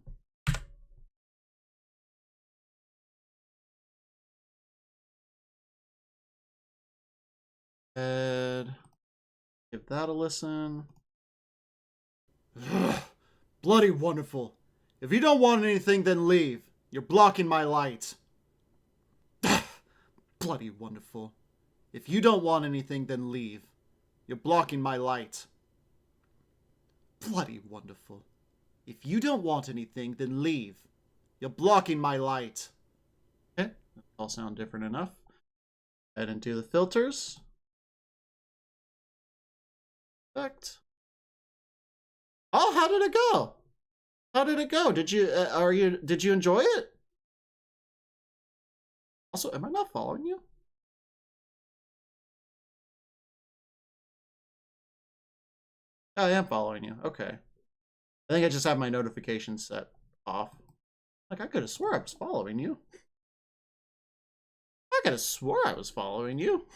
And give that a listen. Ugh, bloody wonderful. If you don't want anything, then leave. You're blocking my light. Bloody wonderful. If you don't want anything, then leave. You're blocking my light. Bloody wonderful. If you don't want anything, then leave. You're blocking my light. Okay, that all sound different enough. Go ahead and do the filters. Perfect. Oh, how did it go? How did it go? Did you enjoy it? Also, am I not following you? Oh, I am following you. Okay. I think I just have my notifications set off. Like, I could have swore I was following you. I could have swore I was following you.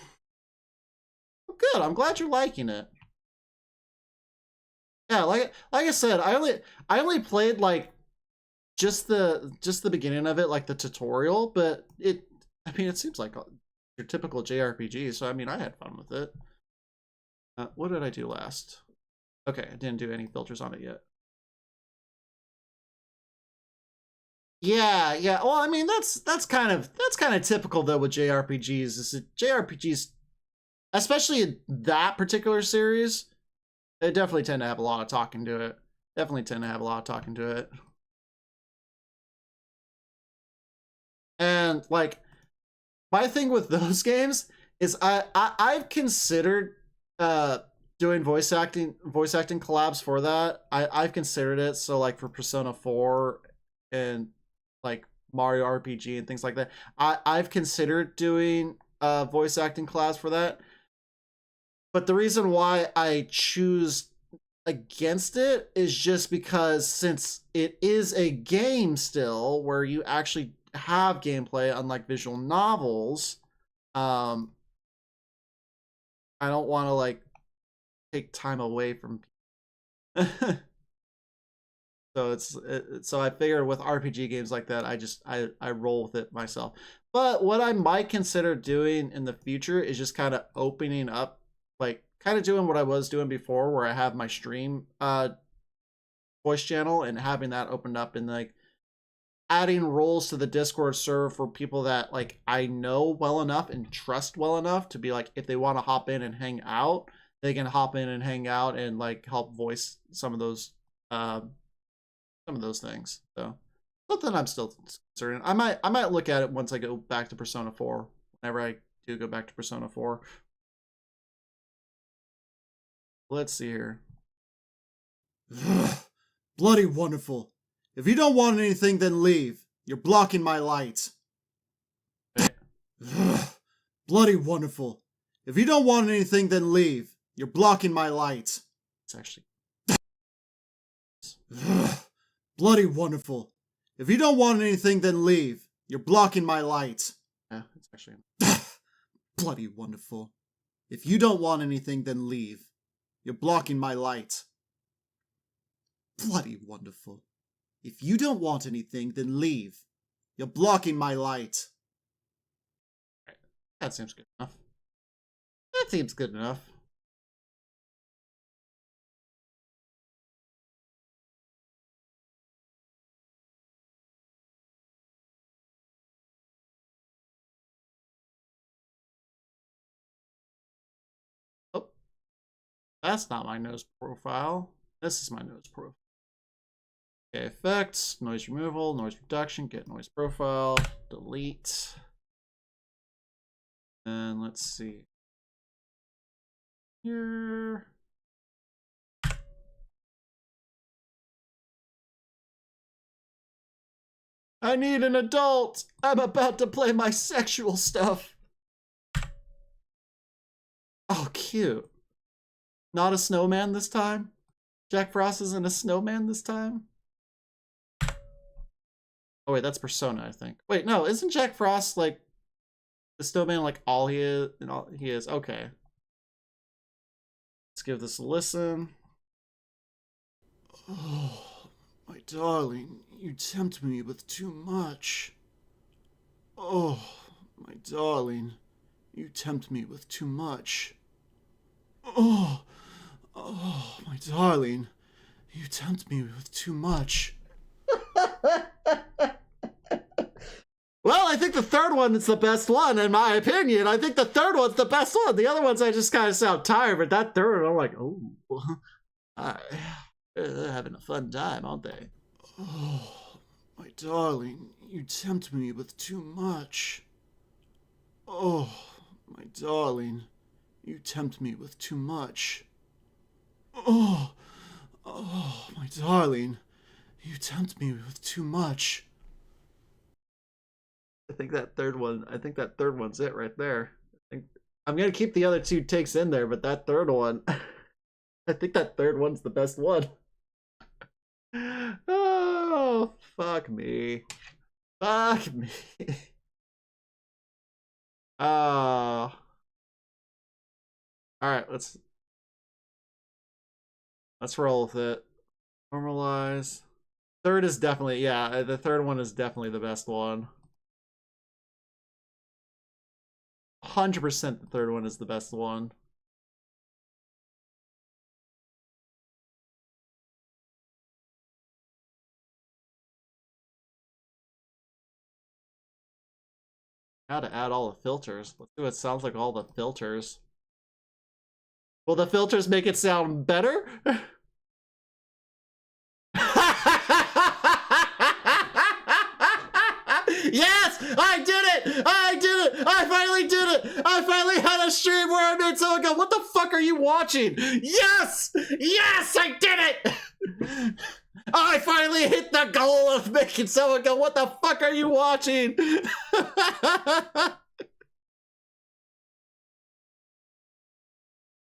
Well, good. I'm glad you're liking it. Yeah, like I said, I only played like just the beginning of it, like the tutorial, but I mean it seems like your typical JRPG, so I mean I had fun with it. What did I do last? Okay, I didn't do any filters on it yet. Yeah. Well, I mean that's kind of typical though with JRPGs. Is that JRPGs, especially in that particular series, they definitely tend to have a lot of talking to it. And like my thing with those games is I've considered doing voice acting collabs for that. I've considered it. So like for Persona 4 and like Mario RPG and things like that, I've considered doing voice acting collabs for that. But the reason why I choose against it is just because since it is a game still where you actually have gameplay, unlike visual novels, I don't want to like take time away from So so I figured with RPG games like that, I roll with it myself. But what I might consider doing in the future is just kind of opening up, like kind of doing what I was doing before, where I have my stream voice channel and having that opened up, and like adding roles to the Discord server for people that like I know well enough and trust well enough to be like, if they want to hop in and hang out, they can hop in and hang out and like help voice some of those things. So something I'm still considering. I might look at it once I go back to Persona 4. Whenever I do go back to Persona 4. Let's see here. Bloody wonderful. If you don't want anything, then leave. You're blocking my light. Bloody wonderful. If you don't want anything, then leave. You're blocking my light. It's actually Bloody wonderful. If you don't want anything, then leave. You're blocking my light. yeah, it's actually Bloody wonderful. If you don't want anything, then leave. You're blocking my light. Bloody wonderful. If you don't want anything, then leave. You're blocking my light. that seems good enough. That seems good enough. Oh, that's not my nose profile. This is my nose profile. Okay, effects, noise removal, noise reduction, get noise profile, delete. And let's see. Here. I need an adult. I'm about to play my sexual stuff. Oh, cute. Not a snowman this time? Jack Frost isn't a snowman this time? Oh wait, that's Persona, I think. Wait, no, isn't Jack Frost like the snowman like all he is and all he is? Okay. Let's give this a listen. Oh, my darling, you tempt me with too much. Oh, my darling, you tempt me with too much. Oh, my darling, you tempt me with too much. Well, I think the third one is the best one, in my opinion. I think the third one's the best one. The other ones I just kind of sound tired, but that third, I'm like, oh, they're having a fun time, aren't they? Oh, my darling, you tempt me with too much. Oh, my darling, you tempt me with too much. Oh, my darling, you tempt me with too much. I think that third one's it right there. I'm gonna keep the other two takes in there, but that third one, I think that third one's the best one. Oh, fuck me. Fuck me. Alright, let's roll with it. Normalize. Third is definitely, yeah, the third one is definitely the best one. 100% the third one is the best one. How to add all the filters. Let's see what it sounds like all the filters. Will the filters make it sound better? Yes! I did it! I did it! I finally did it! I finally had a stream where I made someone go, what the fuck are you watching? Yes! Yes! I did it! I finally hit the goal of making someone go, what the fuck are you watching?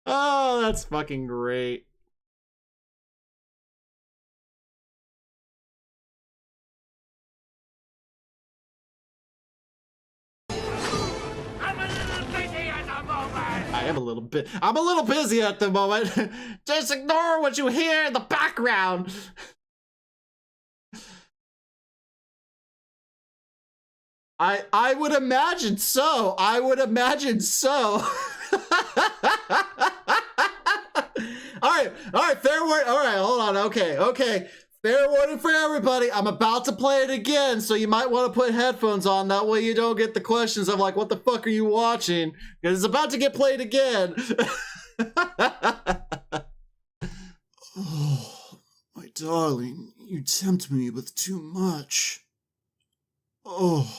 Oh, that's fucking great. I'm a little busy at the moment. Just ignore what you hear in the background. I would imagine so. I would imagine so. All right, fair warning. All right, hold on. Okay. Fair warning for everybody. I'm about to play it again, so you might want to put headphones on. That way you don't get the questions of like, what the fuck are you watching? Because it's about to get played again. Oh, my darling, you tempt me with too much. Oh,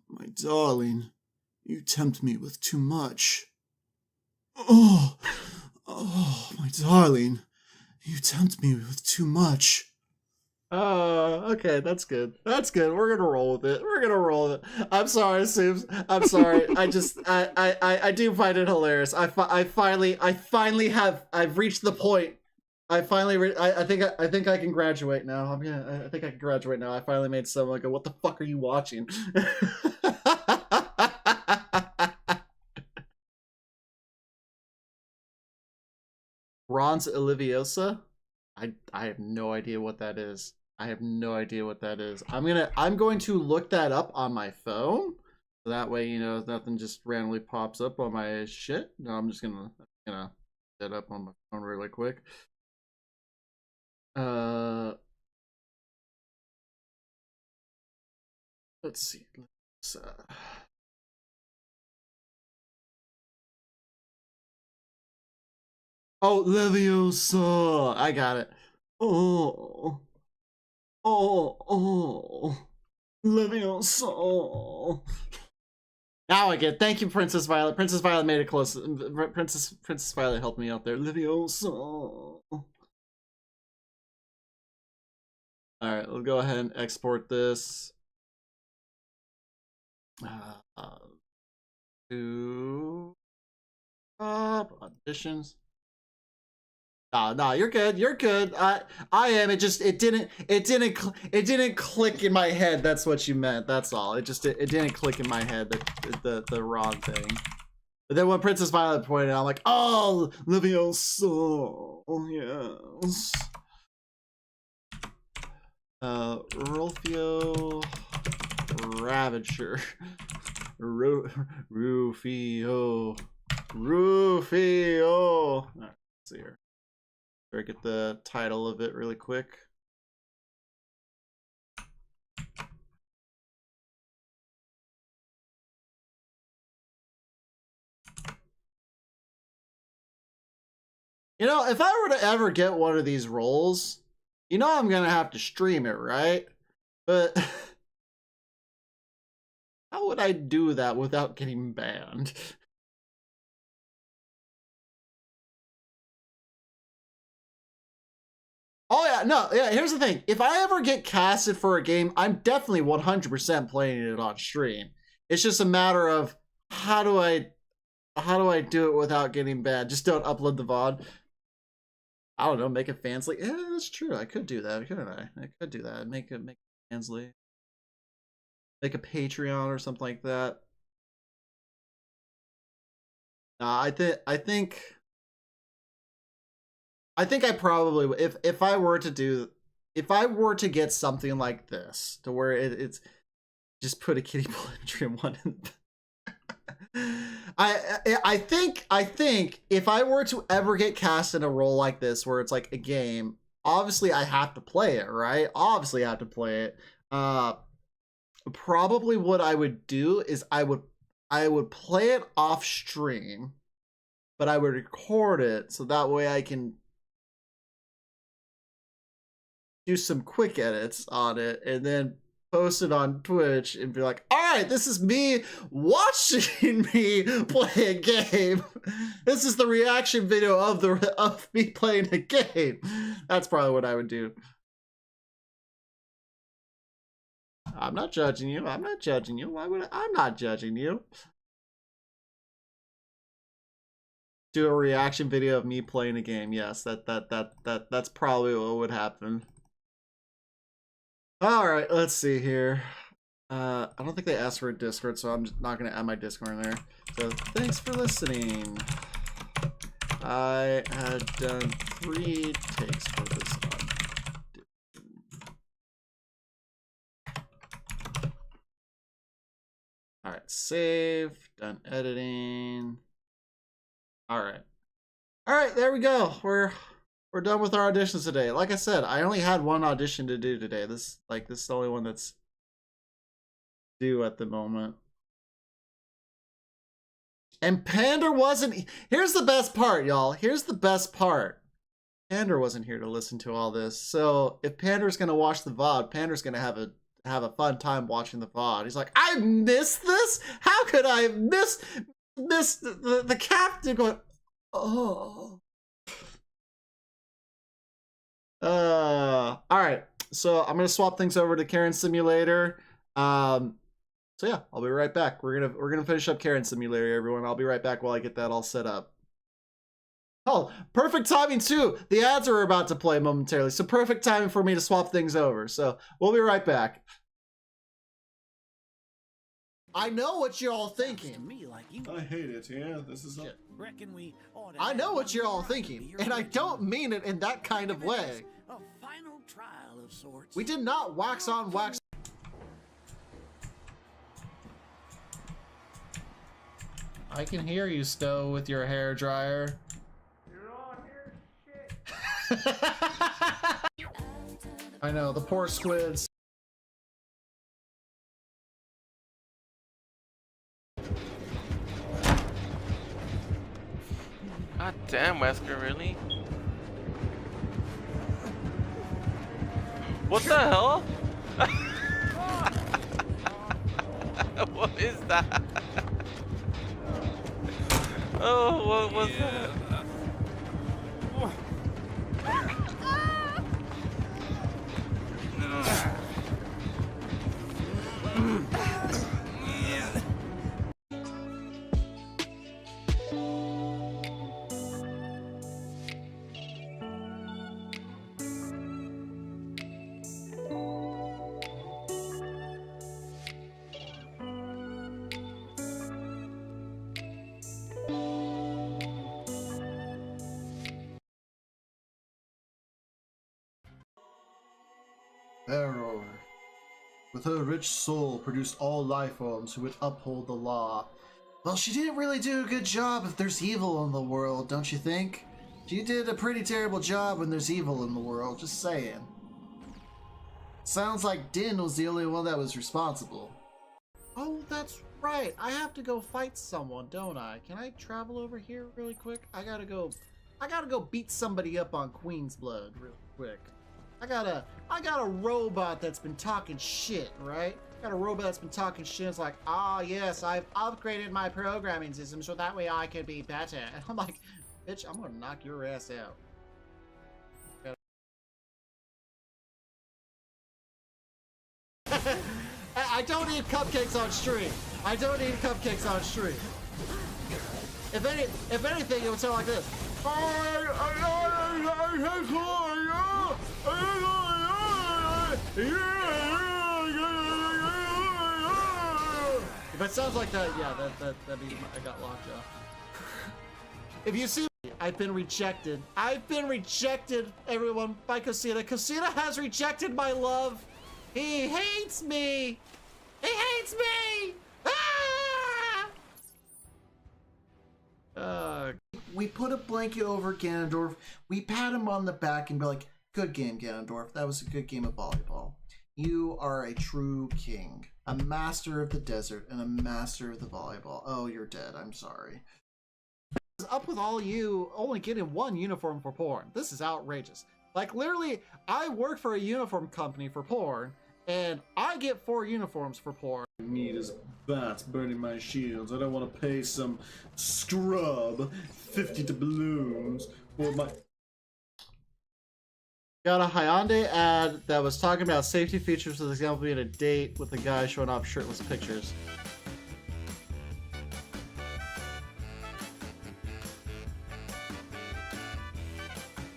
my darling, you tempt me with too much. Oh, my darling, you tempt me with too much. Okay, that's good. That's good. We're gonna roll with it. I'm sorry, Sims. I'm sorry. I do find it hilarious. I've reached the point. I think I can graduate now. I think I can graduate now. I finally made someone go, what the fuck are you watching? Ron's Iliviosa? I have no idea what that is. I'm going to look that up on my phone. So that way, you know, nothing just randomly pops up on my shit. No, I'm just gonna look that up on my phone really quick. Let's see. Oh, Leviosa! I got it. Oh, Leviosa. Now I get it. Thank you, Princess Violet. Princess Violet made it close. Princess Violet helped me out there. Leviosa. All right, we'll go ahead and export this to auditions. No, you're good. You're good. I am. It didn't click in my head. That's what you meant. That's all. It didn't click in my head the wrong thing. But then when Princess Violet pointed out, I'm like, oh, Leviosa. Yes. Rolfio Ravager. Rufio. Alright, let's see here. Better get the title of it really quick. You know, if I were to ever get one of these roles, you know I'm gonna have to stream it, right? But how would I do that without getting banned? Oh yeah, no, yeah, here's the thing. If I ever get casted for a game, I'm definitely 100% playing it on stream. It's just a matter of how do I do it without getting banned? Just don't upload the VOD. I don't know, make it fansly. Yeah, that's true. I could do that, couldn't I? I could do that. Make it fansly. Make a Patreon or something like that. I think I probably, if I were to get something like this to where it's just put a kiddie pool imagery in one. I think if I were to ever get cast in a role like this where it's like a game, obviously I have to play it, right? Obviously I have to play it. Probably what I would do is I would play it off stream, but I would record it so that way I can do some quick edits on it and then post it on Twitch and be like, all right, this is me watching me play a game. This is the reaction video of me playing a game. That's probably what I would do. I'm not judging you. I'm not judging you. I'm not judging you. Do a reaction video of me playing a game. Yes, that's probably what would happen. All right, let's see here. I don't think they asked for a Discord, so I'm just not gonna add my Discord in there. So thanks for listening. I had done 3 takes for this save. Done editing. All right. All right, there we go. We're done with our auditions today. Like I said, I only had one audition to do today. This is the only one that's due at the moment. And Pander wasn't. Here's the best part, y'all. Here's the best part. Pander wasn't here to listen to all this. So if Pander's gonna watch the VOD, Pander's gonna have a fun time watching the VOD. He's like, I missed this? How could I miss the captain going, oh. All right. So I'm gonna swap things over to Karen Simulator. So yeah, I'll be right back. We're gonna finish up Karen Simulator, everyone. I'll be right back while I get that all set up. Oh, perfect timing too. The ads are about to play momentarily, so perfect timing for me to swap things over. So we'll be right back. I know what you're all thinking. I hate it. Yeah, this is a... I know what you're all thinking, and I don't mean it in that kind of way. We did not wax on, wax. I can hear you, Stowe, with your hair dryer. I know, the poor squids. God damn, Wesker, really? What the hell? What is that? Oh, what was that? Error. With her rich soul, produced all life forms who would uphold the law. Well, she didn't really do a good job if there's evil in the world, don't you think? She did a pretty terrible job when there's evil in the world, just saying. Sounds like Din was the only one that was responsible. Oh, that's right. I have to go fight someone, don't I? Can I travel over here really quick? I gotta go beat somebody up on Queen's Blood real quick. I got a robot that's been talking shit, right? Got a robot that's been talking shit. It's like, ah, yes, I've upgraded my programming system so that way I could be better. And I'm like, bitch, I'm gonna knock your ass out. I don't eat cupcakes on stream. I don't eat cupcakes on stream. If anything, it would sound like this. If it sounds like that, yeah, that means I got locked up. If you see me, I've been rejected. I've been rejected, everyone, by Cosita. Cosita has rejected my love. He hates me. He hates me. Ah! We put a blanket over Ganondorf. We pat him on the back and be like, good game, Ganondorf. That was a good game of volleyball. You are a true king. A master of the desert and a master of the volleyball. Oh, you're dead. I'm sorry. What's up with all you only getting one uniform for porn? This is outrageous. Like, literally, I work for a uniform company for porn, and I get 4 uniforms for porn. Need is bats burning my shields. I don't want to pay some scrub 50 doubloons for my... Got a Hyundai ad that was talking about safety features, with example being a date with a guy showing off shirtless pictures.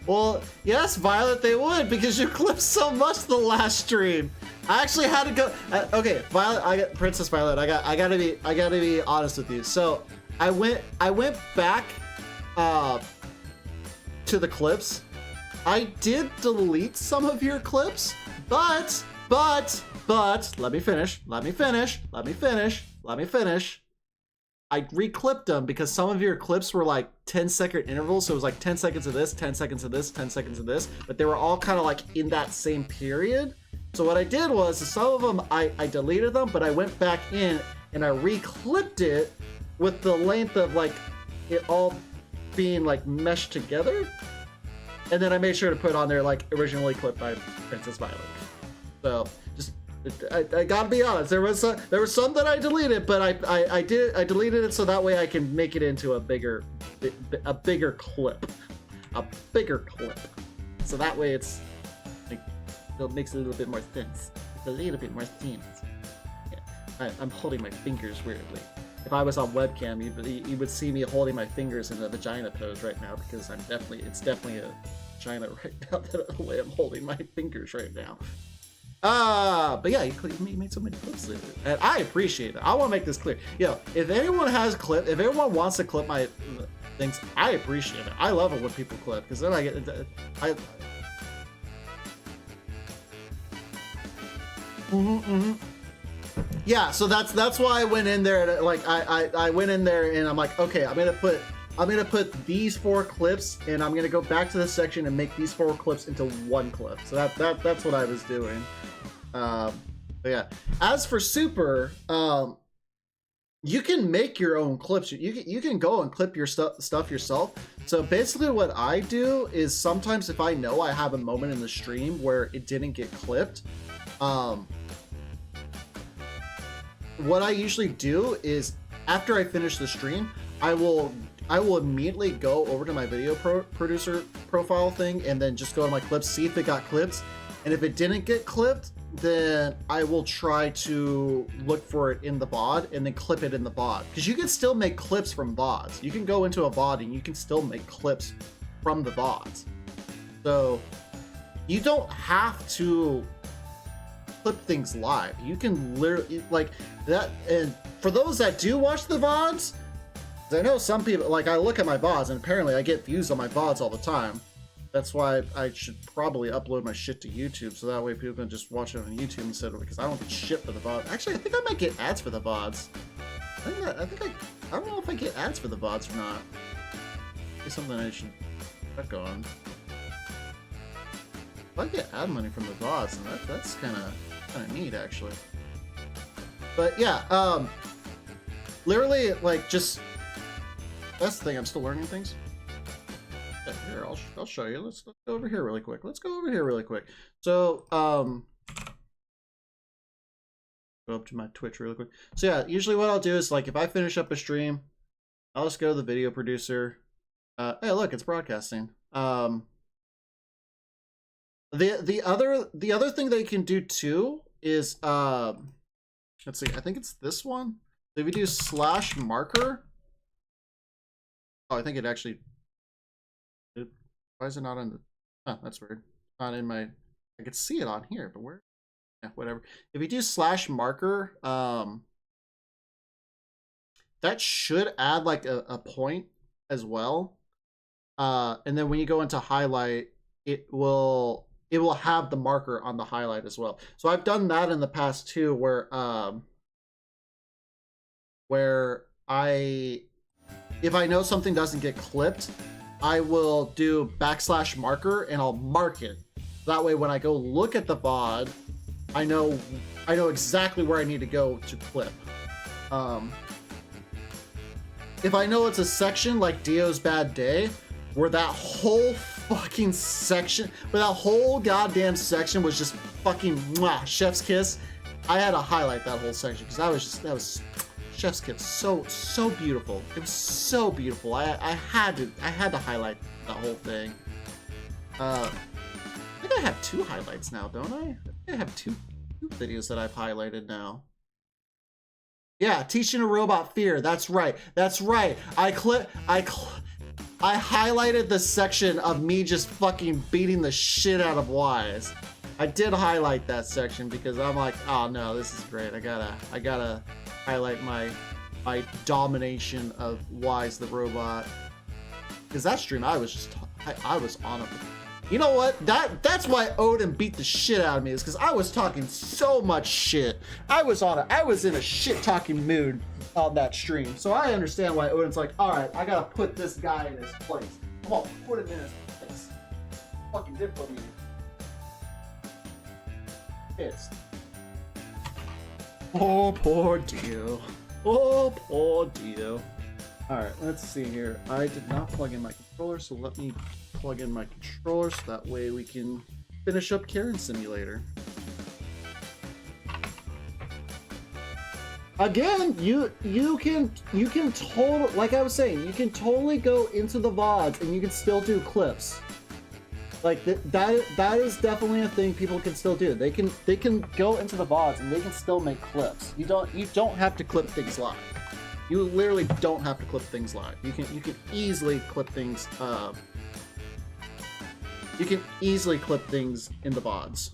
Well, yes, Violet, they would, because you clipped so much the last stream. I actually had to go. Okay, Violet, Princess Violet. I gotta be honest with you. So I went back to the clips. I did delete some of your clips, but let me finish. let me finish. I reclipped them because some of your clips were like 10-second intervals. So it was like 10 seconds of this, 10 seconds of this, 10 seconds of this. But they were all kind of like in that same period. So what I did was some of them, I deleted them, but I went back in and I reclipped it with the length of like it all being like meshed together. And then I made sure to put on there like originally clipped by Princess Violet. So just I gotta be honest, there was some that I deleted, but I deleted it so that way I can make it into a bigger clip, so that way it's like it makes a little bit more sense. It's a little bit more sense. Yeah. I'm holding my fingers weirdly. If I was on webcam, you would see me holding my fingers in a vagina pose right now because it's definitely a vagina right now, the way I'm holding my fingers right now. But yeah, you made so many clips there, and I appreciate it. I want to make this clear. If anyone has clip, if everyone wants to clip my things, I appreciate it. I love it when people clip because then Yeah, so that's why I went in there. Like I went in there and I'm like, okay, I'm gonna put these 4 clips, and I'm gonna go back to this section and make these 4 clips into one clip. So that's what I was doing. But yeah, as for Super, you can make your own clips. You can go and clip your stuff yourself. So basically what I do is sometimes if I know I have a moment in the stream where it didn't get clipped, what I usually do is after I finish the stream, I will immediately go over to my video producer profile thing and then just go to my clips, see if it got clipped. And if it didn't get clipped, then I will try to look for it in the VOD and then clip it in the VOD. Because you can still make clips from VODs. You can go into a VOD and you can still make clips from the VODs. So you don't have to clip things live. You can literally like that. And for those that do watch the VODs, I know some people, like I look at my VODs and apparently I get views on my VODs all the time. That's why I should probably upload my shit to YouTube so that way people can just watch it on YouTube instead of, because I don't get shit for the VOD. Actually, I think I might get I don't know if I get ads for the VODs or not. It's something I should check on. If I get ad money from the VODs, then that's kind of neat actually. But yeah, literally like just that's the thing. I'm still learning things. Here, I'll show you. Let's go over here really quick. So, go up to my Twitch really quick. So yeah, usually what I'll do is like if I finish up a stream, I'll just go to the video producer. Hey, look, it's broadcasting. The other thing they can do too is let's see. I think it's this one. So if you do /marker. Oh, I think it actually. Why is it not on the... Oh, that's weird. Not in my... I could see it on here, but where... Yeah, whatever. If you do /marker, that should add like a point as well. And then when you go into highlight, it will have the marker on the highlight as well. So I've done that in the past too, where if I know something doesn't get clipped, I will do /marker and I'll mark it. That way when I go look at the VOD, I know exactly where I need to go to clip. If I know it's a section like Dio's Bad Day, where that whole fucking section, where that whole goddamn section was just fucking mwah, chef's kiss, I had to highlight that whole section because that was chef's kiss, so beautiful. It was so beautiful. I had to highlight the whole thing. I think I have 2 highlights now, don't I? I think I have two videos that I've highlighted now. Yeah, teaching a robot fear. That's right. I highlighted the section of me just fucking beating the shit out of Wise. I did highlight that section because I'm like, oh no, this is great. I gotta highlight my domination of Wise the robot. Because that stream, I was on it You know what? That's why Odin beat the shit out of me, is because I was talking so much shit. I was in a shit talking mood on that stream. So I understand why Odin's like, all right, I gotta put this guy in his place. Come on, put him in his place. Fucking did put me. Pissed. Oh, poor Dio. Oh, poor Dio. All right, let's see here. I did not plug in my controller, so let me plug in my controller so that way we can finish up Karen Simulator. Again, you can totally, like I was saying, you can totally go into the VODs and you can still do clips. Like that is definitely a thing people can still do. They can go into the VODs and they can still make clips. You don't have to clip things live. You literally don't have to clip things live. You can easily clip things. You can easily clip things in the VODs.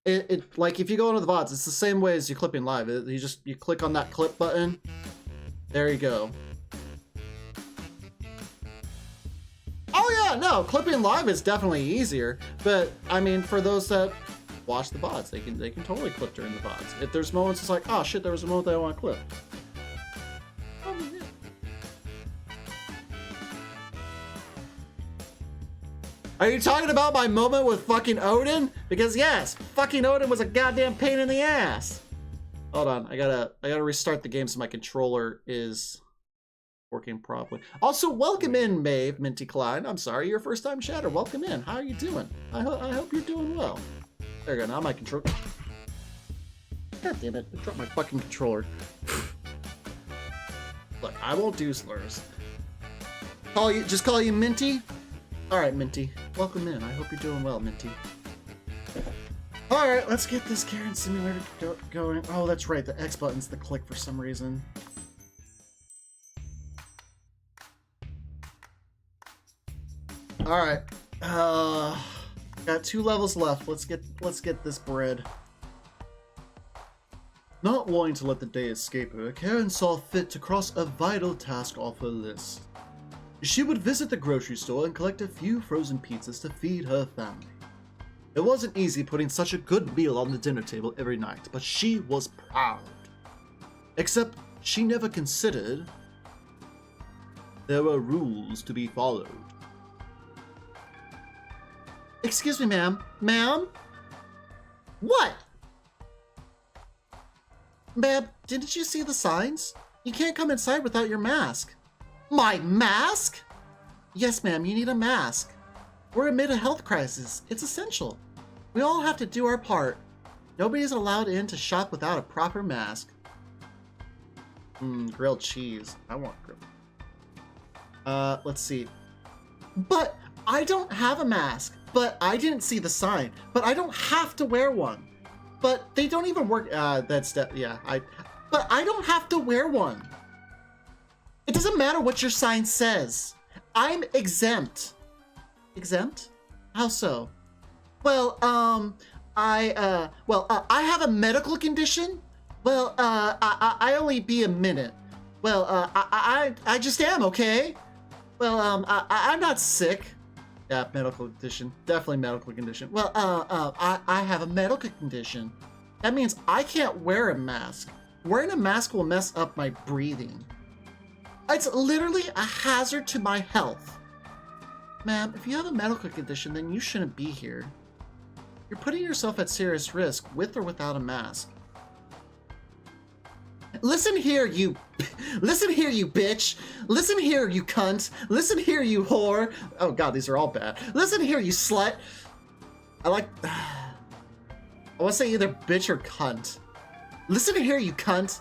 It like if you go into the VODs, it's the same way as you clipping live. You click on that clip button. There you go. Oh yeah, no, clipping live is definitely easier. But I mean, for those that watch the VODs, they can totally clip during the VODs. If there's moments it's like, oh shit, there was a moment that I want to clip. Oh, yeah. Are you talking about my moment with fucking Odin? Because yes, fucking Odin was a goddamn pain in the ass. Hold on, I gotta restart the game so my controller is working properly. Also, welcome in, Maeve Minty Klein. I'm sorry, your first time chatter. Welcome in. How are you doing? I hope you're doing well. There you go. Now my controller. God damn it! I dropped my fucking controller. Look, I won't do slurs. Just call you Minty. All right, Minty. Welcome in. I hope you're doing well, Minty. All right, let's get this Karen Simulator going. Oh, that's right. The X button's the click for some reason. All right. Got 2 levels left. Let's get this bread. Not wanting to let the day escape her, Karen saw fit to cross a vital task off her list. She would visit the grocery store and collect a few frozen pizzas to feed her family. It wasn't easy putting such a good meal on the dinner table every night, but she was proud. Except she never considered there were rules to be followed. Excuse me, ma'am. Ma'am? What? Ma'am, didn't you see the signs? You can't come inside without your mask. My mask? Yes, ma'am, you need a mask. We're amid a health crisis. It's essential. We all have to do our part. Nobody's allowed in to shop without a proper mask. Grilled cheese. I want grilled. Let's see. But I don't have a mask. But I didn't see the sign. But I don't have to wear one. But they don't even work. But I don't have to wear one. It doesn't matter what your sign says. I'm exempt. Exempt? How so? Well, I have a medical condition. Well, I only be a minute. Well, I just am, okay? Well, I'm not sick. Yeah, medical condition. Definitely medical condition. Well, I have a medical condition. That means I can't wear a mask. Wearing a mask will mess up my breathing. It's literally a hazard to my health. Ma'am, if you have a medical condition, then you shouldn't be here. You're putting yourself at serious risk, with or without a mask. Listen here, you... Listen here, you bitch. Listen here, you cunt. Listen here, you whore. Oh god, these are all bad. Listen here, you slut. I want to say either bitch or cunt. Listen here, you cunt.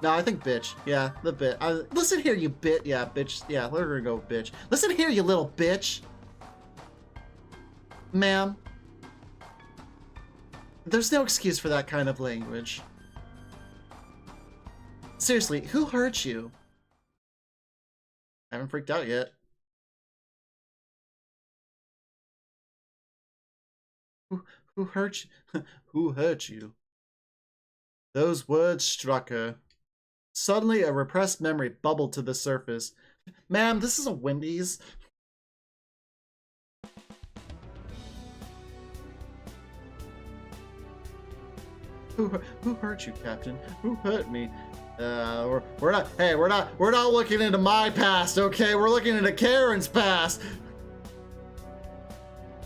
No, I think bitch. Yeah, the bit. Listen here, you bit. Yeah, bitch. Yeah, we're gonna go bitch. Listen here, you little bitch. Ma'am. There's no excuse for that kind of language. Seriously, who hurt you? I haven't freaked out yet. Who hurt you? Who hurt you? Those words struck her. Suddenly, a repressed memory bubbled to the surface. Ma'am, this is a Wendy's. Who hurt you, Captain? Who hurt me? We're not. Hey, we're not looking into my past, okay? We're looking into Karen's past.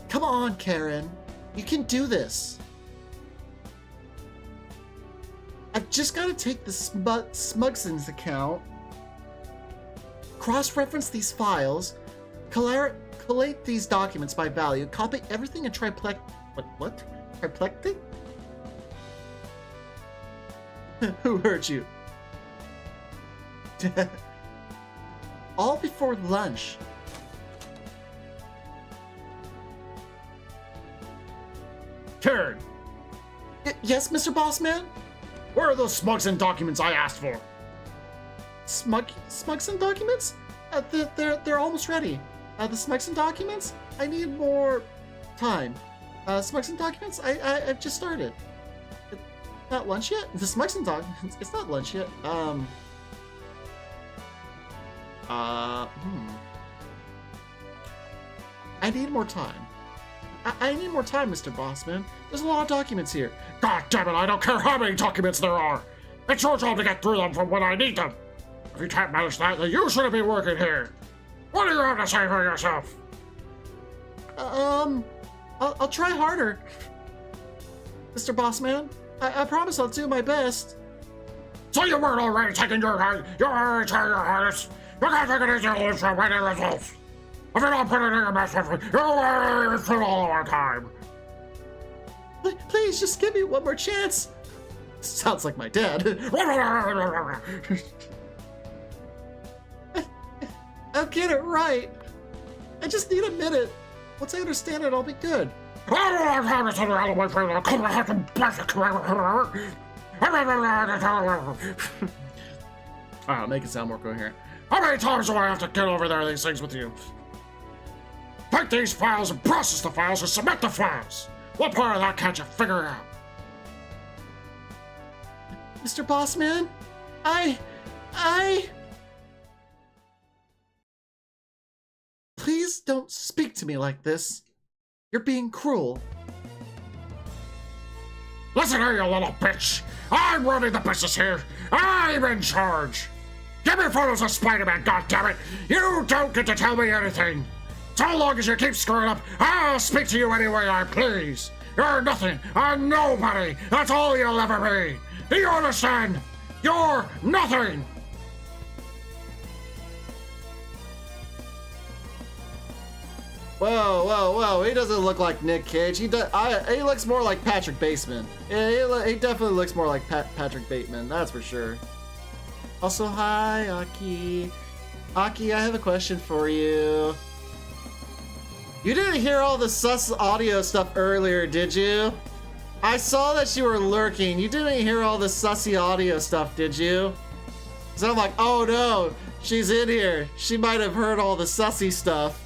Come on, Karen. You can do this. I've just got to take the Smugson's account, cross-reference these files, collate these documents by value, copy everything and what? Triplecting? Who hurt you? All before lunch. Karen, Yes, Mr. Bossman? where are those Smugson documents I asked for? Smugson documents? They're almost ready. The Smugson documents? I need more time. Smugson documents? I've just started. It's not lunch yet? The Smugson documents? It's not lunch yet. I need more time. I need more time, Mr. Bossman. There's a lot of documents here. God damn it, I don't care how many documents there are. It's your job to get through them from when I need them. If you can't manage that, then you shouldn't be working here. What do you have to say for yourself? I'll try harder. Mr. Bossman, I promise I'll do my best. So you weren't already taking your hardest. You can't take it easy to lose from any results. If you're not putting in your best effort, you'll waste all of our time. Please, just give me one more chance. Sounds like my dad. I'll get it right. I just need a minute. Once I understand it, I'll be good. Make it sound more coherent. How many times do I have to get over there these things with you? Take these files and process the files and submit the files. What part of that can't you figure out? Mr. Bossman, I... Please don't speak to me like this. You're being cruel. Listen here, you little bitch. I'm running the business here. I'm in charge. Give me photos of Spider-Man, goddammit. You don't get to tell me anything. So long as you keep screwing up, I'll speak to you any way I please. You're nothing, a nobody. That's all you'll ever be. Do you understand? You're nothing. Whoa. He doesn't look like Nick Cage. He looks more like Patrick Bateman. Yeah, he definitely looks more like Patrick Bateman, that's for sure. Also, hi, Aki. Aki, I have a question for you. You didn't hear all the sus audio stuff earlier, did you? I saw that you were lurking. You didn't hear all the sussy audio stuff, did you? So I'm like, oh no, she's in here. She might have heard all the sussy stuff.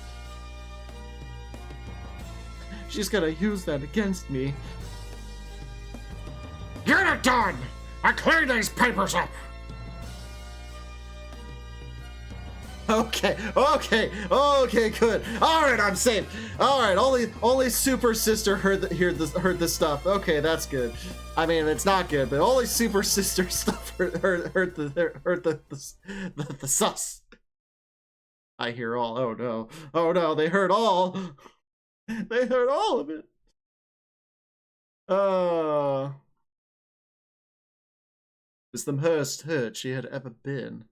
She's gonna use that against me. Get it done! I cleaned these papers up! Okay, good. Alright, I'm safe. Alright, only Super Sister heard this stuff. Okay, that's good. I mean, it's not good, but only Super Sister stuff heard the sus. I hear all. Oh no, they heard all. They heard all of it. It's the most hurt she had ever been.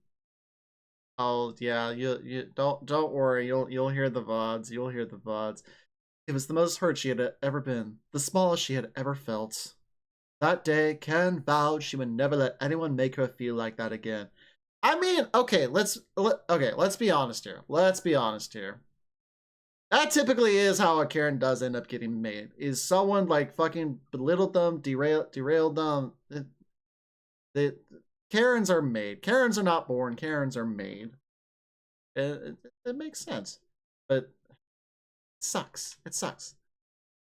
Oh yeah, you don't worry. You'll hear the VODs. You'll hear the VODs. It was the most hurt she had ever been, the smallest she had ever felt. That day, Karen vowed she would never let anyone make her feel like that again. I mean, okay, let's be honest here. Let's be honest here. That typically is how a Karen does end up getting made. Is someone like fucking belittled them, derailed them. Karens are made. Karens are not born. Karens are made. It makes sense. But it sucks. It sucks.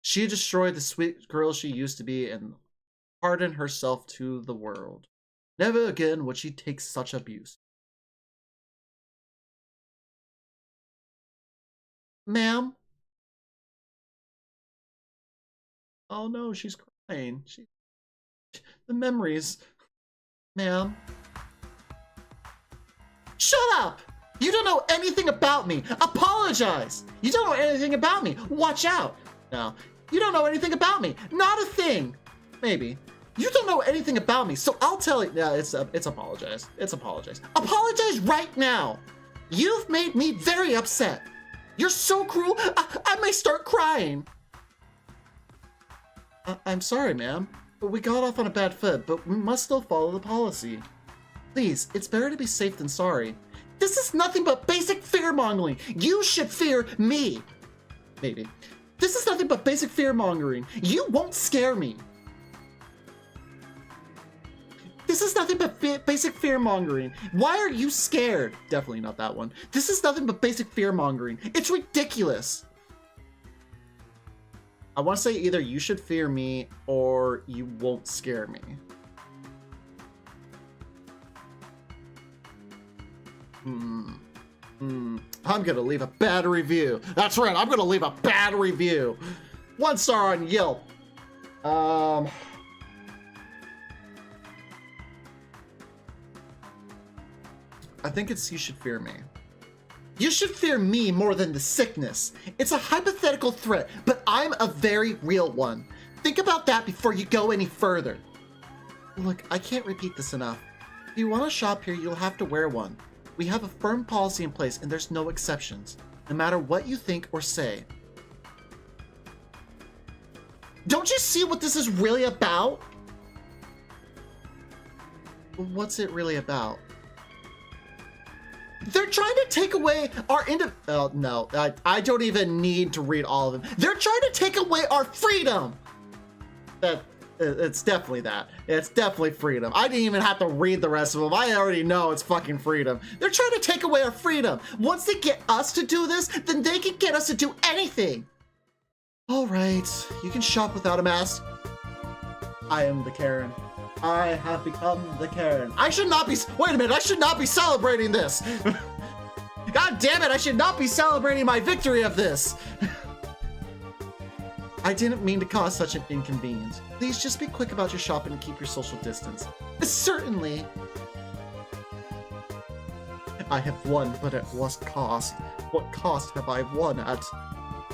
She destroyed the sweet girl she used to be and hardened herself to the world. Never again would she take such abuse. Ma'am? Oh no, she's crying. The memories. Ma'am. Shut up! You don't know anything about me. Apologize! You don't know anything about me. Watch out. No. You don't know anything about me. Not a thing. Maybe. You don't know anything about me, so I'll tell you. Yeah, it's apologize. It's apologize. Apologize right now. You've made me very upset. You're so cruel. I may start crying. I'm sorry, ma'am. But we got off on a bad foot, but we must still follow the policy. Please, it's better to be safe than sorry. This is nothing but basic fear-mongering. You should fear me. Maybe. This is nothing but basic fear-mongering. You won't scare me. This is nothing but basic fear-mongering. Why are you scared? Definitely not that one. This is nothing but basic fear-mongering. It's ridiculous. I want to say either you should fear me or you won't scare me. I'm gonna leave a bad review. That's right, I'm gonna leave a bad review. 1 star on Yelp. I think it's you should fear me. You should fear me more than the sickness. It's a hypothetical threat, but I'm a very real one. Think about that before you go any further. Look, I can't repeat this enough. If you want to shop here, you'll have to wear one. We have a firm policy in place and there's no exceptions, no matter what you think or say. Don't you see what this is really about? What's it really about? They're trying to take away our oh, no, I don't even need to read all of them. They're trying to take away our freedom. It's definitely that. It's definitely freedom. I didn't even have to read the rest of them. I already know it's fucking freedom. They're trying to take away our freedom. Once they get us to do this, then they can get us to do anything. All right, you can shop without a mask. I am the Karen. I have become the Karen. I should not be, wait a minute, I should not be celebrating this. God damn it, I should not be celebrating my victory of this. I didn't mean to cause such an inconvenience. Please just be quick about your shopping and keep your social distance. Certainly. I have won, but at what cost? What cost have I won at?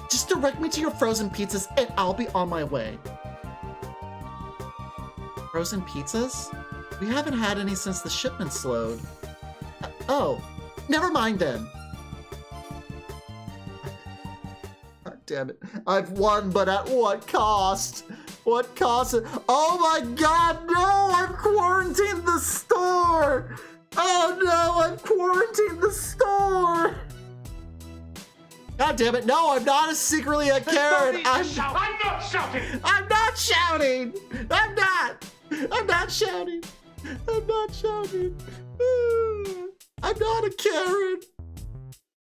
Just direct me to your frozen pizzas and I'll be on my way. Frozen pizzas? We haven't had any since the shipment slowed. Oh, never mind then. God damn it. I've won, but at what cost? What cost? Oh my god, no! I've quarantined the store! Oh no, I've quarantined the store! God damn it, no, I'm not secretly a Karen. I'm not shouting! I'm not shouting! I'm not shouting! I'm not shouting! I'm not a Karen!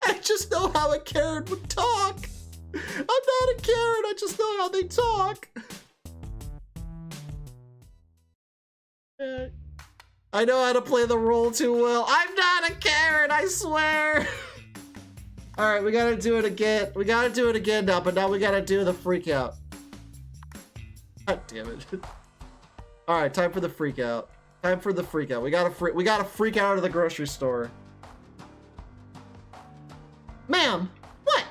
I just know how a Karen would talk! I'm not a Karen, I just know how they talk! I know how to play the role too well. I'm not a Karen, I swear! Alright, we gotta do it again. We gotta do it again now, but now we gotta do the freak out. God damn it. Alright, time for the freak out. Time for the freak out. We gotta freak out of the grocery store. Ma'am, what?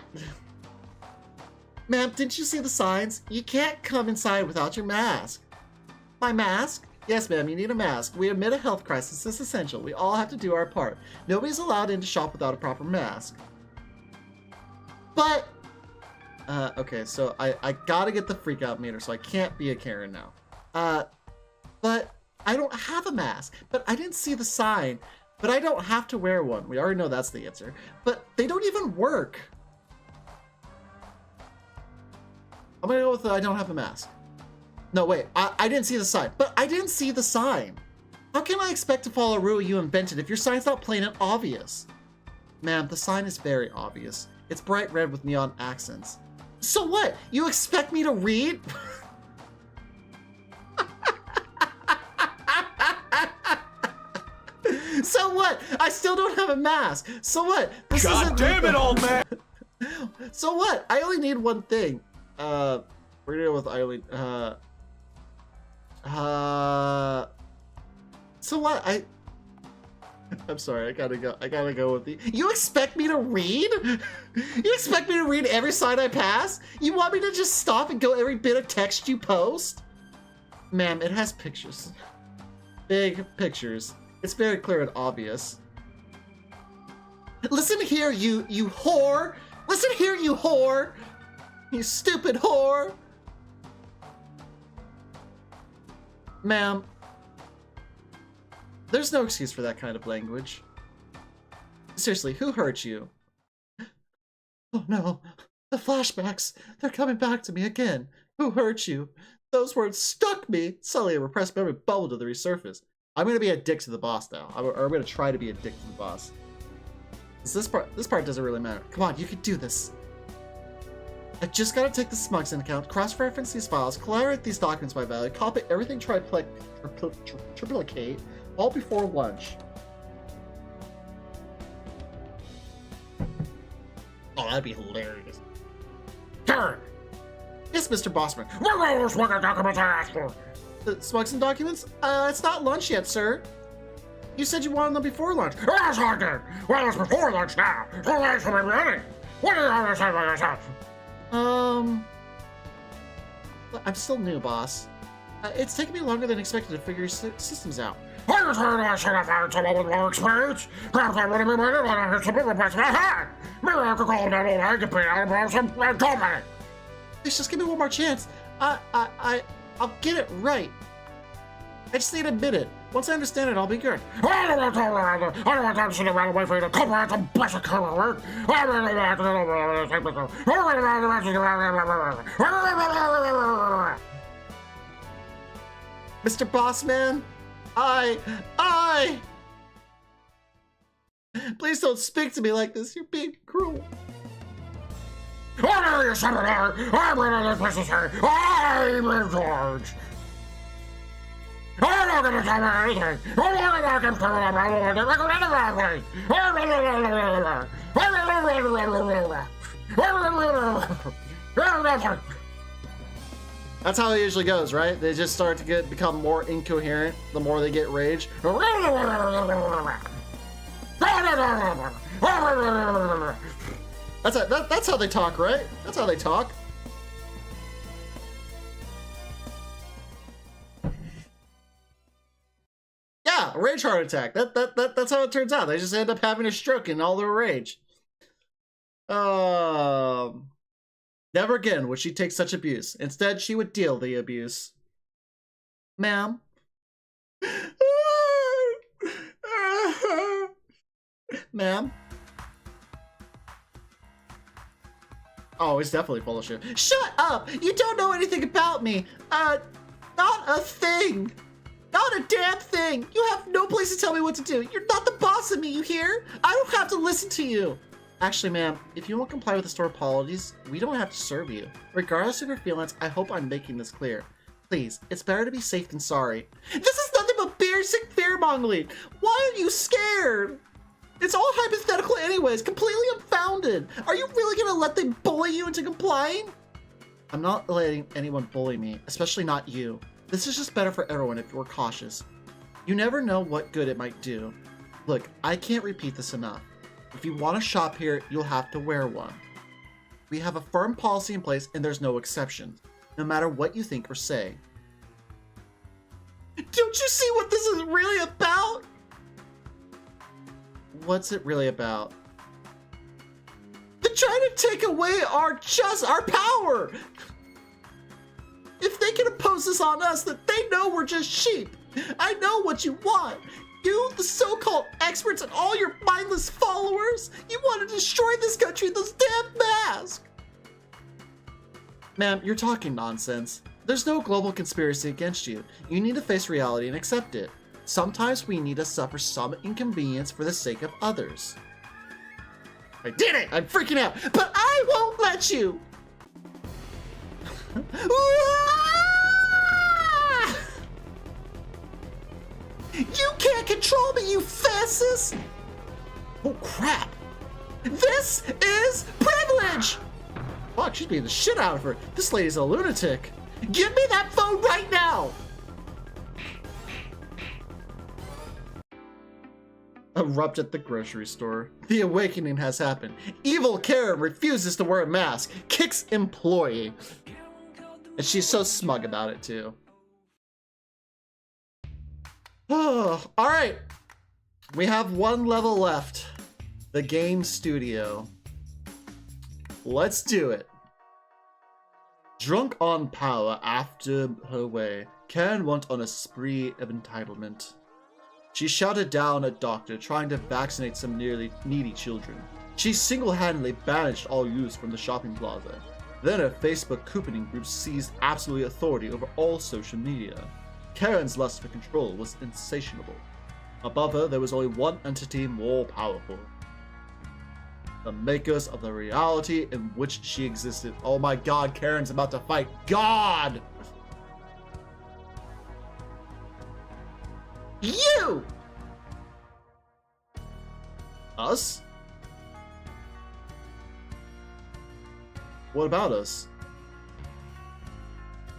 Ma'am, didn't you see the signs? You can't come inside without your mask. My mask? Yes, ma'am, you need a mask. We admit a health crisis is essential. We all have to do our part. Nobody's allowed in to shop without a proper mask. But, okay, so I gotta get the freak out meter, so I can't be a Karen now. But I don't have a mask. But I didn't see the sign. But I don't have to wear one. We already know that's the answer. But they don't even work. I'm gonna go with I don't have a mask. No, wait, I didn't see the sign. But I didn't see the sign. How can I expect to follow a rule you invented if your sign's not plain and obvious? Ma'am, the sign is very obvious. It's bright red with neon accents. So what? You expect me to read? So what? I still don't have a mask. So what? This God damn it, old man! So what? I only need one thing. We're gonna go with So what? I'm sorry, I gotta go with the. You expect me to read? You expect me to read every sign I pass? You want me to just stop and go every bit of text you post? Ma'am, it has pictures. Big pictures. It's very clear and obvious. Listen here, you whore! Listen here, you whore! You stupid whore! Ma'am, there's no excuse for that kind of language. Seriously, who hurt you? Oh no, the flashbacks, they're coming back to me again. Who hurt you? Those words stuck me. Suddenly a repressed memory bubbled to the resurface. I'm gonna be a dick to the boss now. I'm gonna try to be a dick to the boss. This part doesn't really matter. Come on, you can do this. I just gotta take the smugs into account, cross-reference these files, collaborate these documents by value, copy everything, triplicate, all before lunch. Oh, that'd be hilarious. Sure. Yes, Mr. Bossman. What are those fucking documents I asked for? The smugs and documents? It's not lunch yet, sir. You said you wanted them before lunch. Yes, I did. Well, it's before lunch now. So thanks for me ready. What do you have to say about yourself? I'm still new, boss. It's taken me longer than expected to figure your systems out. I was heard I should have found someone with more experience. Perhaps I would have been better than I had some people press my hand. Maybe I could call him down and get paid out of some company. Please just give me one more chance. I'll get it right. I just need a minute. Once I understand it, I'll be good. I don't want time to sit around and wait for you to come out some blessed color work. Mr. Bossman, please don't speak to me like this. You're being cruel. I'm in charge. I'm not gonna tell her anything. That's how it usually goes, right? They just start to become more incoherent the more they get rage. That's how they talk, right? That's how they talk. Yeah, a rage heart attack. That's how it turns out. They just end up having a stroke in all their rage. Never again would she take such abuse. Instead, she would deal the abuse. Ma'am. Ma'am. Oh, he's definitely full of shit. Shut up! You don't know anything about me. Not a thing. Not a damn thing! You have no place to tell me what to do. You're not the boss of me, you hear? I don't have to listen to you. Actually, ma'am, if you won't comply with the store policies, we don't have to serve you. Regardless of your feelings, I hope I'm making this clear. Please, it's better to be safe than sorry. This is nothing but basic fear-mongering. Why are you scared? It's all hypothetical anyways, completely unfounded. Are you really gonna let them bully you into complying? I'm not letting anyone bully me, especially not you. This is just better for everyone if we're cautious. You never know what good it might do. Look, I can't repeat this enough. If you want to shop here, you'll have to wear one. We have a firm policy in place and there's no exceptions, no matter what you think or say. Don't you see what this is really about? What's it really about? They're trying to take away our power! If they can impose this on us, then they know we're just sheep. I know what you want. You, the so-called experts, and all your mindless followers, you want to destroy this country with this damn mask. Ma'am, you're talking nonsense. There's no global conspiracy against you. You need to face reality and accept it. Sometimes we need to suffer some inconvenience for the sake of others. I did it! I'm freaking out, but I won't let you! You can't control me, you fascist! Oh crap! This is privilege! Fuck, she's beating the shit out of her. This lady's a lunatic. Give me that phone right now! Erupt at the grocery store. The awakening has happened. Evil Karen refuses to wear a mask. Kicks employee. And she's so smug about it too. Oh, all right. We have one level left. The game studio. Let's do it. Drunk on power after her way, Karen went on a spree of entitlement. She shouted down a doctor trying to vaccinate some needy children. She single-handedly banished all youths from the shopping plaza. Then her Facebook couponing group seized absolute authority over all social media. Karen's lust for control was insatiable. Above her, there was only one entity more powerful. The makers of the reality in which she existed. Oh my god, Karen's about to fight God! You! Us? What about us?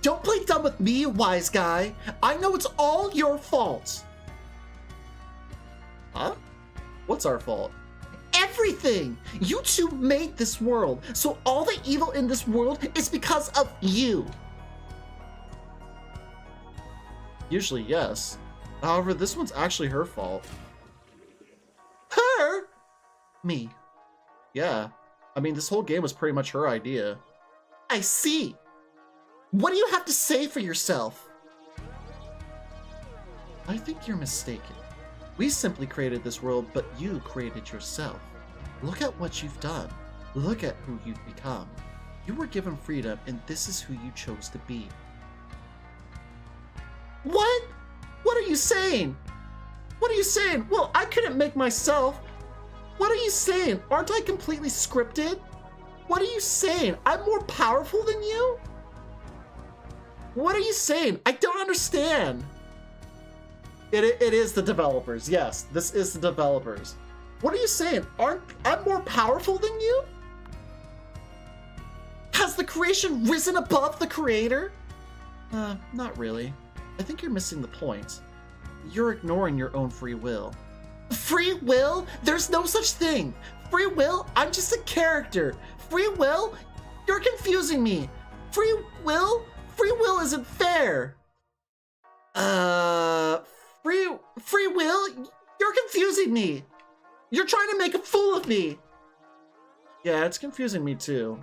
Don't play dumb with me, wise guy. I know it's all your fault. Huh? What's our fault? Everything! You two made this world, so all the evil in this world is because of you. Usually, yes. However, this one's actually her fault. Her? Me. Yeah. I mean, this whole game was pretty much her idea. I see. What do you have to say for yourself? I think you're mistaken. We simply created this world, but you created yourself. Look at what you've done. Look at who you've become. You were given freedom, and this is who you chose to be. What? What are you saying? What are you saying? Well, I couldn't make myself. What are you saying? Aren't I completely scripted? What are you saying? I'm more powerful than you? What are you saying? I don't understand. It is the developers. Yes, this is the developers. What are you saying? I'm more powerful than you? Has the creation risen above the creator? Not really. I think you're missing the point. You're ignoring your own free will. Free will? There's no such thing. Free will? I'm just a character. Free will? You're confusing me. Free will? Free will isn't fair. Free will? You're confusing me. You're trying to make a fool of me. Yeah, it's confusing me too.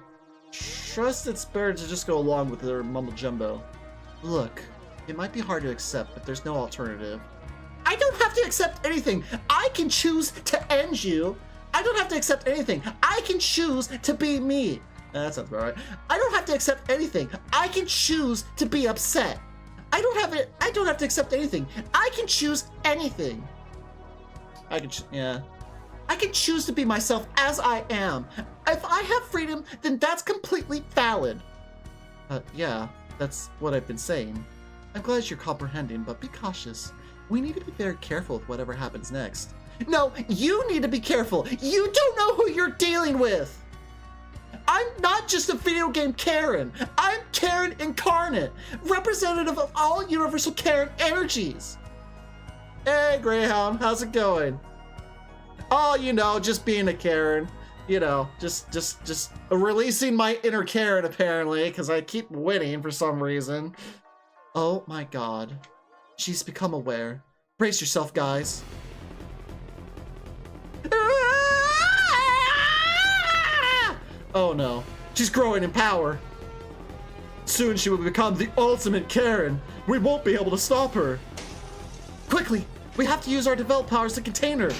Trust it's better to just go along with their mumbo jumbo. Look, it might be hard to accept, but there's no alternative. I don't have to accept anything. I can choose to end you. I don't have to accept anything. I can choose to be me. That sounds about right. I don't have to accept anything. I can choose to be upset. I don't have to accept anything. I can choose anything. I can choose to be myself as I am. If I have freedom, then that's completely valid. Yeah, that's what I've been saying. I'm glad you're comprehending, but be cautious. We need to be very careful with whatever happens next. No, you need to be careful. You don't know who you're dealing with. I'm not just a video game Karen. I'm Karen incarnate, representative of all universal Karen energies. Hey, Greyhound, how's it going? Oh, you know, just being a Karen. You know, just releasing my inner Karen, apparently, because I keep winning for some reason. Oh my god. She's become aware. Brace yourself, guys. Oh no. She's growing in power. Soon she will become the ultimate Karen. We won't be able to stop her. Quickly, we have to use our develop powers to contain her.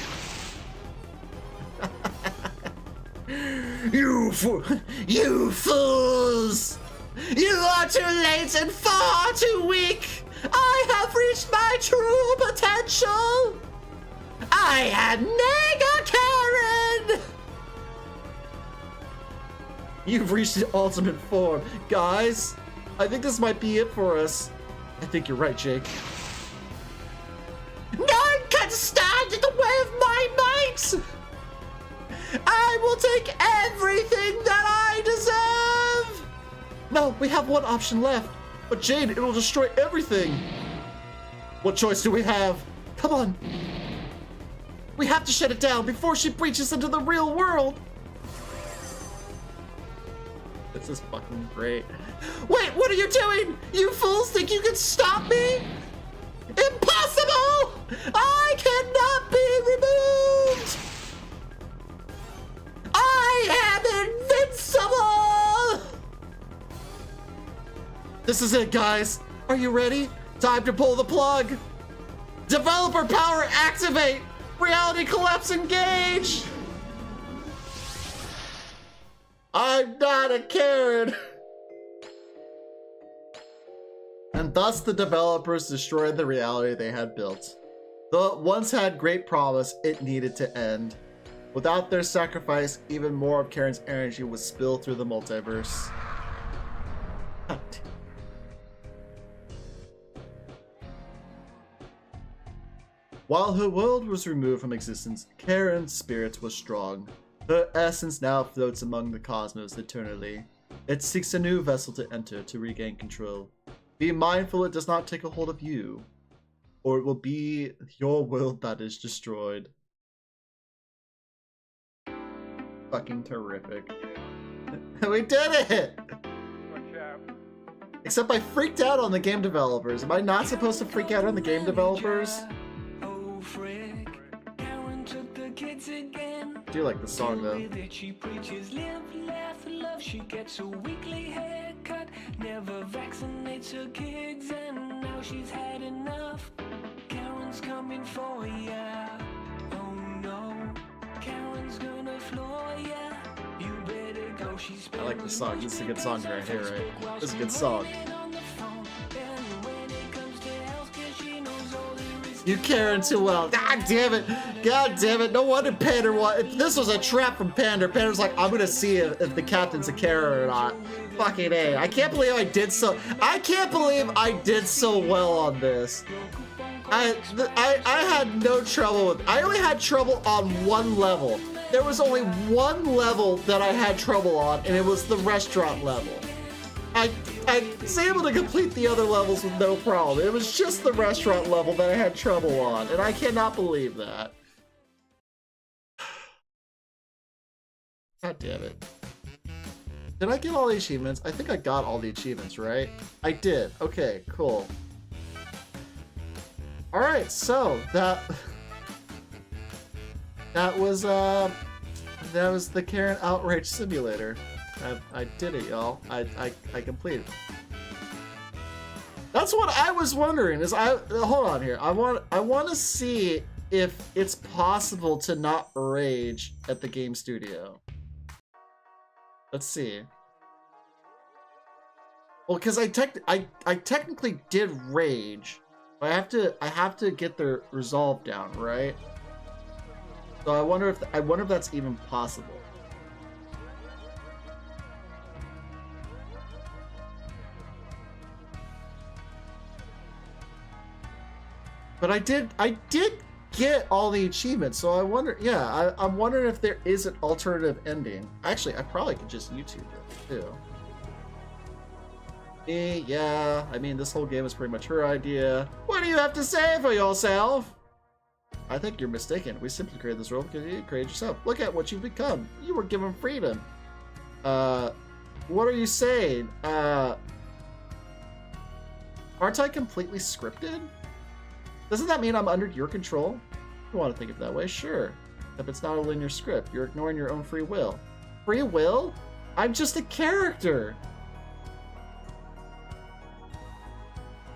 You fools! You are too late and far too weak! I have reached my true potential! I had Mega Karen! You've reached the ultimate form. Guys, I think this might be it for us. I think you're right, Jake. None can stand in the way of my might! I will take everything that I deserve! No, we have one option left. But Jade, it'll destroy everything. What choice do we have? Come on. We have to shut it down before she breaches into the real world. This is fucking great. Wait, what are you doing? You fools think you can stop me? Impossible! I cannot be removed! I am invincible! This is it, guys. Are you ready? Time to pull the plug. Developer power activate! Reality collapse engage! I'm not a Karen! And thus the developers destroyed the reality they had built. Though it once had great promise, it needed to end. Without their sacrifice, even more of Karen's energy would spill through the multiverse. While her world was removed from existence, Karen's spirit was strong. Her essence now floats among the cosmos eternally. It seeks a new vessel to enter to regain control. Be mindful it does not take a hold of you, or it will be your world that is destroyed. Fucking terrific. We did it! Except I freaked out on the game developers. Am I not supposed to freak out on the game developers? I do like the song though. She preaches live, laugh, love. She gets a weekly haircut, never vaccinates her kids, and now she's had enough. Karen's coming for ya. Oh no, Karen's gonna floor ya. You better go. She's I like the song. This is a good song right here, right? This is a good song. You Karen too well. God damn it. God damn it. No wonder Pander if this was a trap from Pander, Pander's like, I'm gonna see if the captain's a Karen or not. Fucking A. I can't believe I did so well on this. I had no trouble with, I only had trouble on one level. There was only one level that I had trouble on, and it was the restaurant level. I was able to complete the other levels with no problem. It was just the restaurant level that I had trouble on, and I cannot believe that. God damn it. Did I get all the achievements? I think I got all the achievements, right? I did. Okay, cool. Alright, so that was the Karen Outrage Simulator. I did it, y'all. I completed. That's what I was wondering. Hold on here. I want to see if it's possible to not rage at the game studio. Let's see. Well, because I technically did rage, but I have to get their resolve down, right? So I wonder if that's even possible. But I did get all the achievements, so I wonder, yeah, I'm wondering if there is an alternative ending. Actually, I probably could just YouTube it, too. Yeah, I mean, this whole game is pretty much her idea. What do you have to say for yourself? I think you're mistaken. We simply created this world because you created yourself. Look at what you've become. You were given freedom. What are you saying? Aren't I completely scripted? Doesn't that mean I'm under your control? If you want to think of it that way, sure. If it's not a linear script, you're ignoring your own free will. Free will? I'm just a character!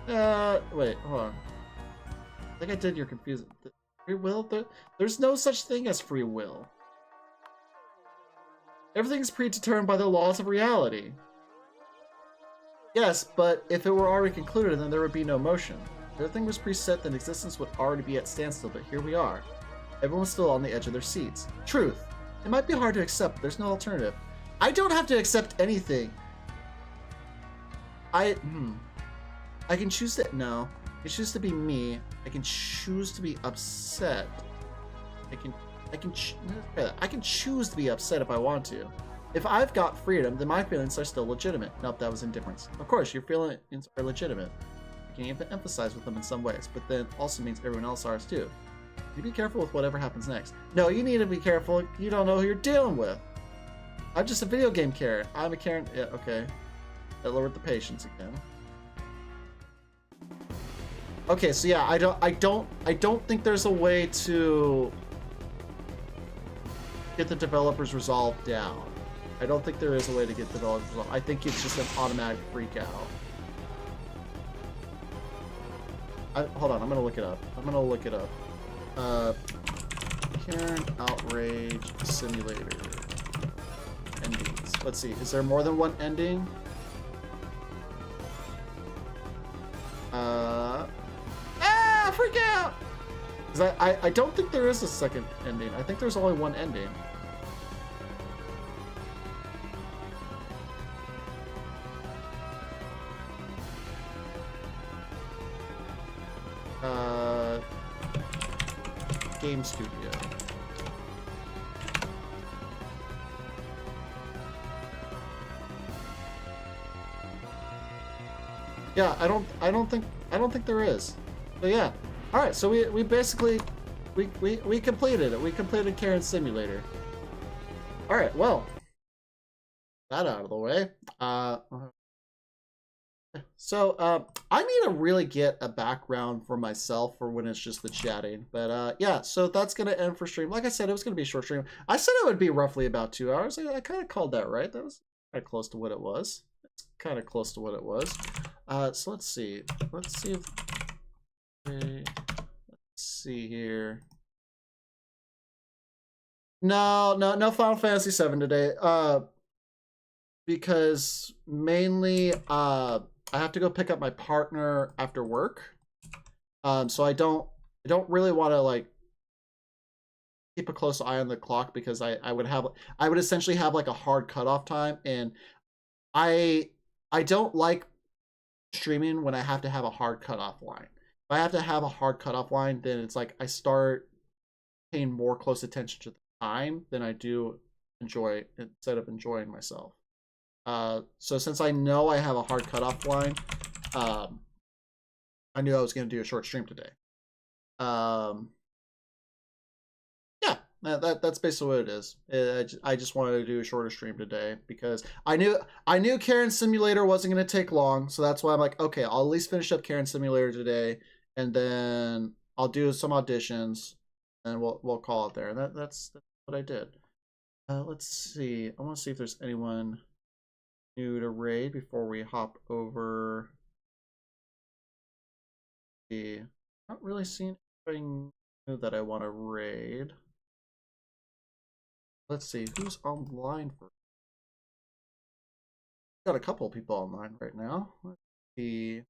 Wait, hold on. I think I did, you're confused. Free will? There's no such thing as free will. Everything's predetermined by the laws of reality. Yes, but if it were already concluded, then there would be no motion. If everything was preset, then existence would already be at standstill, but here we are. Everyone's still on the edge of their seats. Truth. It might be hard to accept, but there's no alternative. I don't have to accept anything. I can choose to, no. I can choose to be me. I can choose to be upset. I can choose to be upset if I want to. If I've got freedom, then my feelings are still legitimate. Nope, that was indifference. Of course, your feelings are legitimate. You can even emphasize with them in some ways, but then also means everyone else ours too. You be careful with whatever happens next. No, you need to be careful. You don't know who you're dealing with. I'm just a video game Karen. I'm a Karen. Yeah, okay. That lowered the patience again. Okay, so yeah, I don't think there's a way to get the developers resolved down. I don't think there is a way to get developers resolved. I think it's just an automatic freak out. Hold on, I'm gonna look it up. Karen Outrage Simulator endings. Let's see, is there more than one ending? Freak out! 'Cause I don't think there is a second ending. I think there's only one ending. Game Studio. Yeah, I don't think there is. But yeah. All right, so we basically we completed it. We completed Karen's Simulator. All right, well, that out of the way. So I need to really get a background for myself for when it's just the chatting. But yeah, so that's gonna end for stream. Like I said, it was gonna be a short stream. I said it would be roughly about 2 hours. I kind of called that right. That was kind of close to what it was. It's kind of close to what it was. So let's see. Let's see if let's see here. No Final Fantasy VII today. Because mainly I have to go pick up my partner after work. So I don't really want to like keep a close eye on the clock because I would essentially have like a hard cutoff time, and I don't like streaming when I have to have a hard cutoff line. If I have to have a hard cutoff line, then it's like I start paying more close attention to the time than I do instead of enjoying myself. So since I know I have a hard cutoff line, I knew I was going to do a short stream today. Yeah, that's basically what it is. I just wanted to do a shorter stream today because I knew Karen's Simulator wasn't going to take long, so that's why I'm like, okay, I'll at least finish up Karen's Simulator today, and then I'll do some auditions, and we'll call it there. And that's what I did. Let's see. I want to see if there's anyone new to raid before we hop over. Not really seeing anything new that I want to raid. Let's see who's online for. Got a couple of people online right now. Let's see.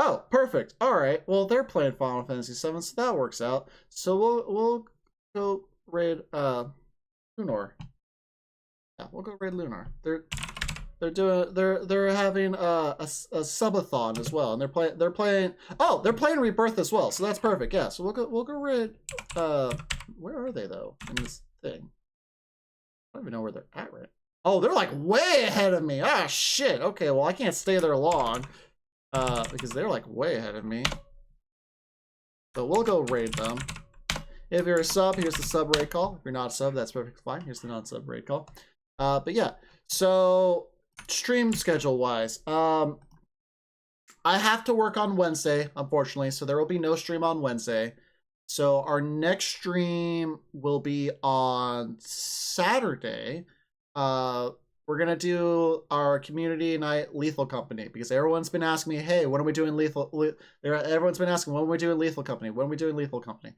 Oh, perfect. All right. Well, they're playing Final Fantasy VII, so that works out. So we'll go raid Lunar. Yeah, we'll go raid Lunar. They're having a subathon as well, and they're playing Rebirth as well. So that's perfect. Yeah. So we'll go raid. Where are they though in this thing? I don't even know where they're at right. Oh, they're like way ahead of me. Ah, shit. Okay, well I can't stay there long. Because they're like way ahead of me. So we'll go raid them. If you're a sub, here's the sub raid call. If you're not a sub, that's perfectly fine. Here's the non-sub raid call. But yeah, so stream schedule wise, I have to work on Wednesday, unfortunately, so there will be no stream on Wednesday. So our next stream will be on Saturday. We're going to do our community night Lethal Company because everyone's been asking me, hey, when are we doing everyone's been asking, when are we doing Lethal Company? When are we doing Lethal Company?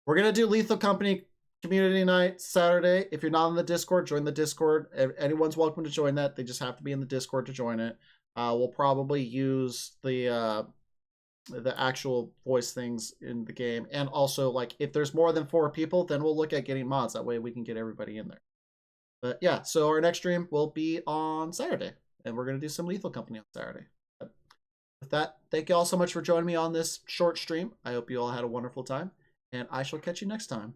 We're going to do Lethal Company community night Saturday. If you're not in the Discord, join the Discord. Anyone's welcome to join that. They just have to be in the Discord to join it. We'll probably use the actual voice things in the game. And also, like, if there's more than 4 people, then we'll look at getting mods. That way we can get everybody in there. But yeah, so our next stream will be on Saturday, and we're going to do some Lethal Company on Saturday. But with that, thank you all so much for joining me on this short stream. I hope you all had a wonderful time, and I shall catch you next time.